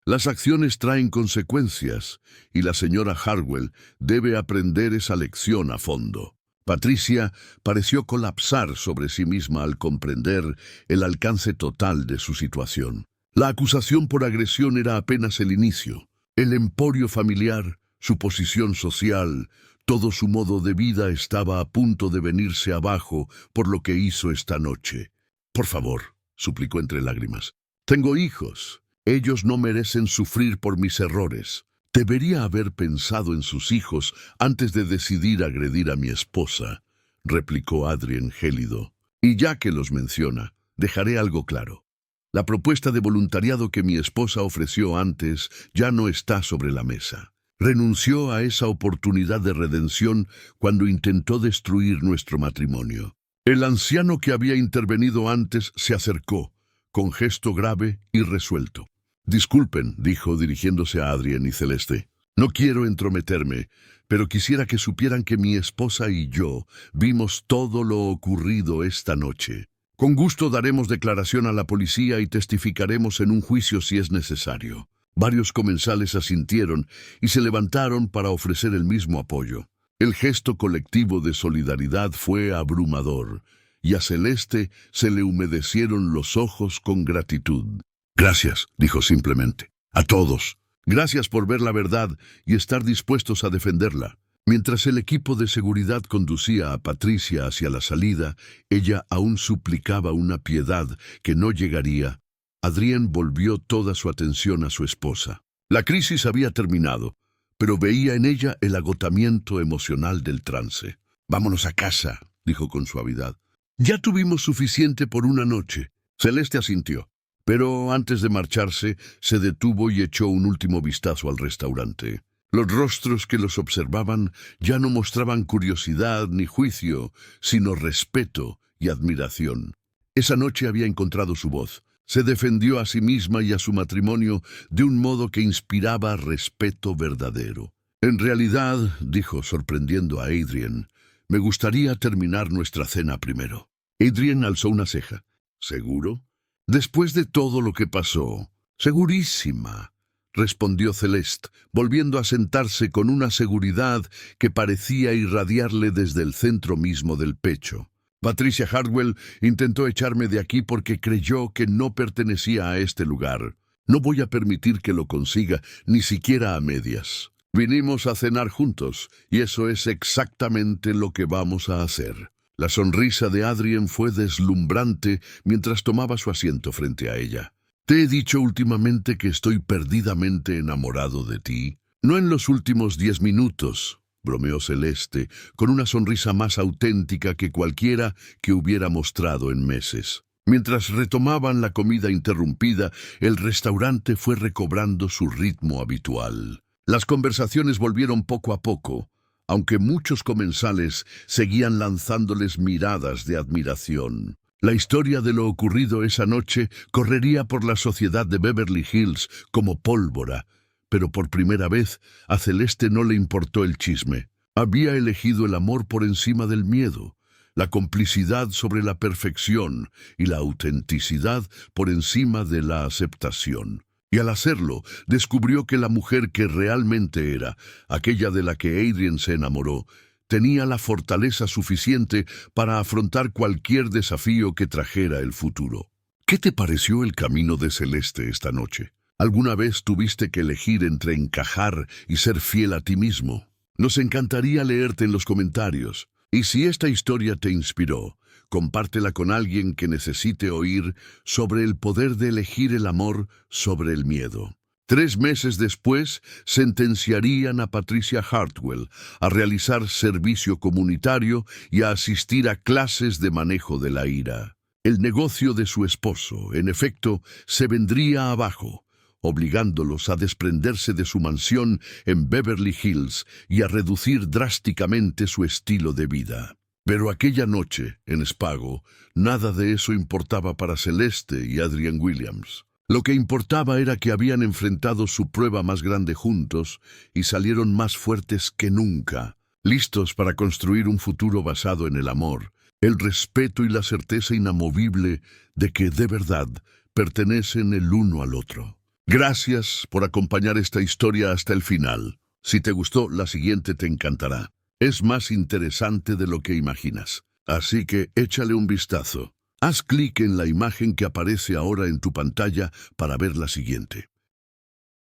Las acciones traen consecuencias y la señora Hartwell debe aprender esa lección a fondo». Patricia pareció colapsar sobre sí misma al comprender el alcance total de su situación. La acusación por agresión era apenas el inicio. El emporio familiar, su posición social, todo su modo de vida estaba a punto de venirse abajo por lo que hizo esta noche. «Por favor», suplicó entre lágrimas, «tengo hijos. Ellos no merecen sufrir por mis errores. Debería haber pensado en sus hijos antes de decidir agredir a mi esposa», replicó Adrienne gélido. «Y ya que los menciona, dejaré algo claro. La propuesta de voluntariado que mi esposa ofreció antes ya no está sobre la mesa. Renunció a esa oportunidad de redención cuando intentó destruir nuestro matrimonio». El anciano que había intervenido antes se acercó, con gesto grave y resuelto. «Disculpen», dijo dirigiéndose a Adrienne y Celeste. «No quiero entrometerme, pero quisiera que supieran que mi esposa y yo vimos todo lo ocurrido esta noche. Con gusto daremos declaración a la policía y testificaremos en un juicio si es necesario». Varios comensales asintieron y se levantaron para ofrecer el mismo apoyo. El gesto colectivo de solidaridad fue abrumador, y a Celeste se le humedecieron los ojos con gratitud. «Gracias», dijo simplemente. «A todos. Gracias por ver la verdad y estar dispuestos a defenderla. Mientras el equipo de seguridad conducía a Patricia hacia la salida, ella aún suplicaba una piedad que no llegaría. Adrienne volvió toda su atención a su esposa. La crisis había terminado, pero veía en ella el agotamiento emocional del trance. «Vámonos a casa», dijo con suavidad. «Ya tuvimos suficiente por una noche». Celeste asintió, pero antes de marcharse, se detuvo y echó un último vistazo al restaurante. Los rostros que los observaban ya no mostraban curiosidad ni juicio, sino respeto y admiración. Esa noche había encontrado su voz. Se defendió a sí misma y a su matrimonio de un modo que inspiraba respeto verdadero. «En realidad», dijo sorprendiendo a Adrienne, «me gustaría terminar nuestra cena primero». Adrienne alzó una ceja. «¿Seguro? Después de todo lo que pasó». «Segurísima», respondió Celeste, volviendo a sentarse con una seguridad que parecía irradiarle desde el centro mismo del pecho. «Patricia Hartwell intentó echarme de aquí porque creyó que no pertenecía a este lugar. No voy a permitir que lo consiga, ni siquiera a medias. Vinimos a cenar juntos, y eso es exactamente lo que vamos a hacer». La sonrisa de Adrienne fue deslumbrante mientras tomaba su asiento frente a ella. «Te he dicho últimamente que estoy perdidamente enamorado de ti». «No en los últimos 10 minutos», bromeó Celeste, con una sonrisa más auténtica que cualquiera que hubiera mostrado en meses. Mientras retomaban la comida interrumpida, el restaurante fue recobrando su ritmo habitual. Las conversaciones volvieron poco a poco, aunque muchos comensales seguían lanzándoles miradas de admiración. La historia de lo ocurrido esa noche correría por la sociedad de Beverly Hills como pólvora, pero por primera vez a Celeste no le importó el chisme. Había elegido el amor por encima del miedo, la complicidad sobre la perfección y la autenticidad por encima de la aceptación. Y al hacerlo, descubrió que la mujer que realmente era, aquella de la que Adrienne se enamoró, tenía la fortaleza suficiente para afrontar cualquier desafío que trajera el futuro. ¿Qué te pareció el camino de Celeste esta noche? ¿Alguna vez tuviste que elegir entre encajar y ser fiel a ti mismo? Nos encantaría leerte en los comentarios. Y si esta historia te inspiró, compártela con alguien que necesite oír sobre el poder de elegir el amor sobre el miedo. 3 meses después, sentenciarían a Patricia Hartwell a realizar servicio comunitario y a asistir a clases de manejo de la ira. El negocio de su esposo, en efecto, se vendría abajo, obligándolos a desprenderse de su mansión en Beverly Hills y a reducir drásticamente su estilo de vida. Pero aquella noche, en Spago, nada de eso importaba para Celeste y Adrienne Williams. Lo que importaba era que habían enfrentado su prueba más grande juntos y salieron más fuertes que nunca, listos para construir un futuro basado en el amor, el respeto y la certeza inamovible de que de verdad pertenecen el uno al otro. Gracias por acompañar esta historia hasta el final. Si te gustó, la siguiente te encantará. Es más interesante de lo que imaginas. Así que échale un vistazo. Haz clic en la imagen que aparece ahora en tu pantalla para ver la siguiente.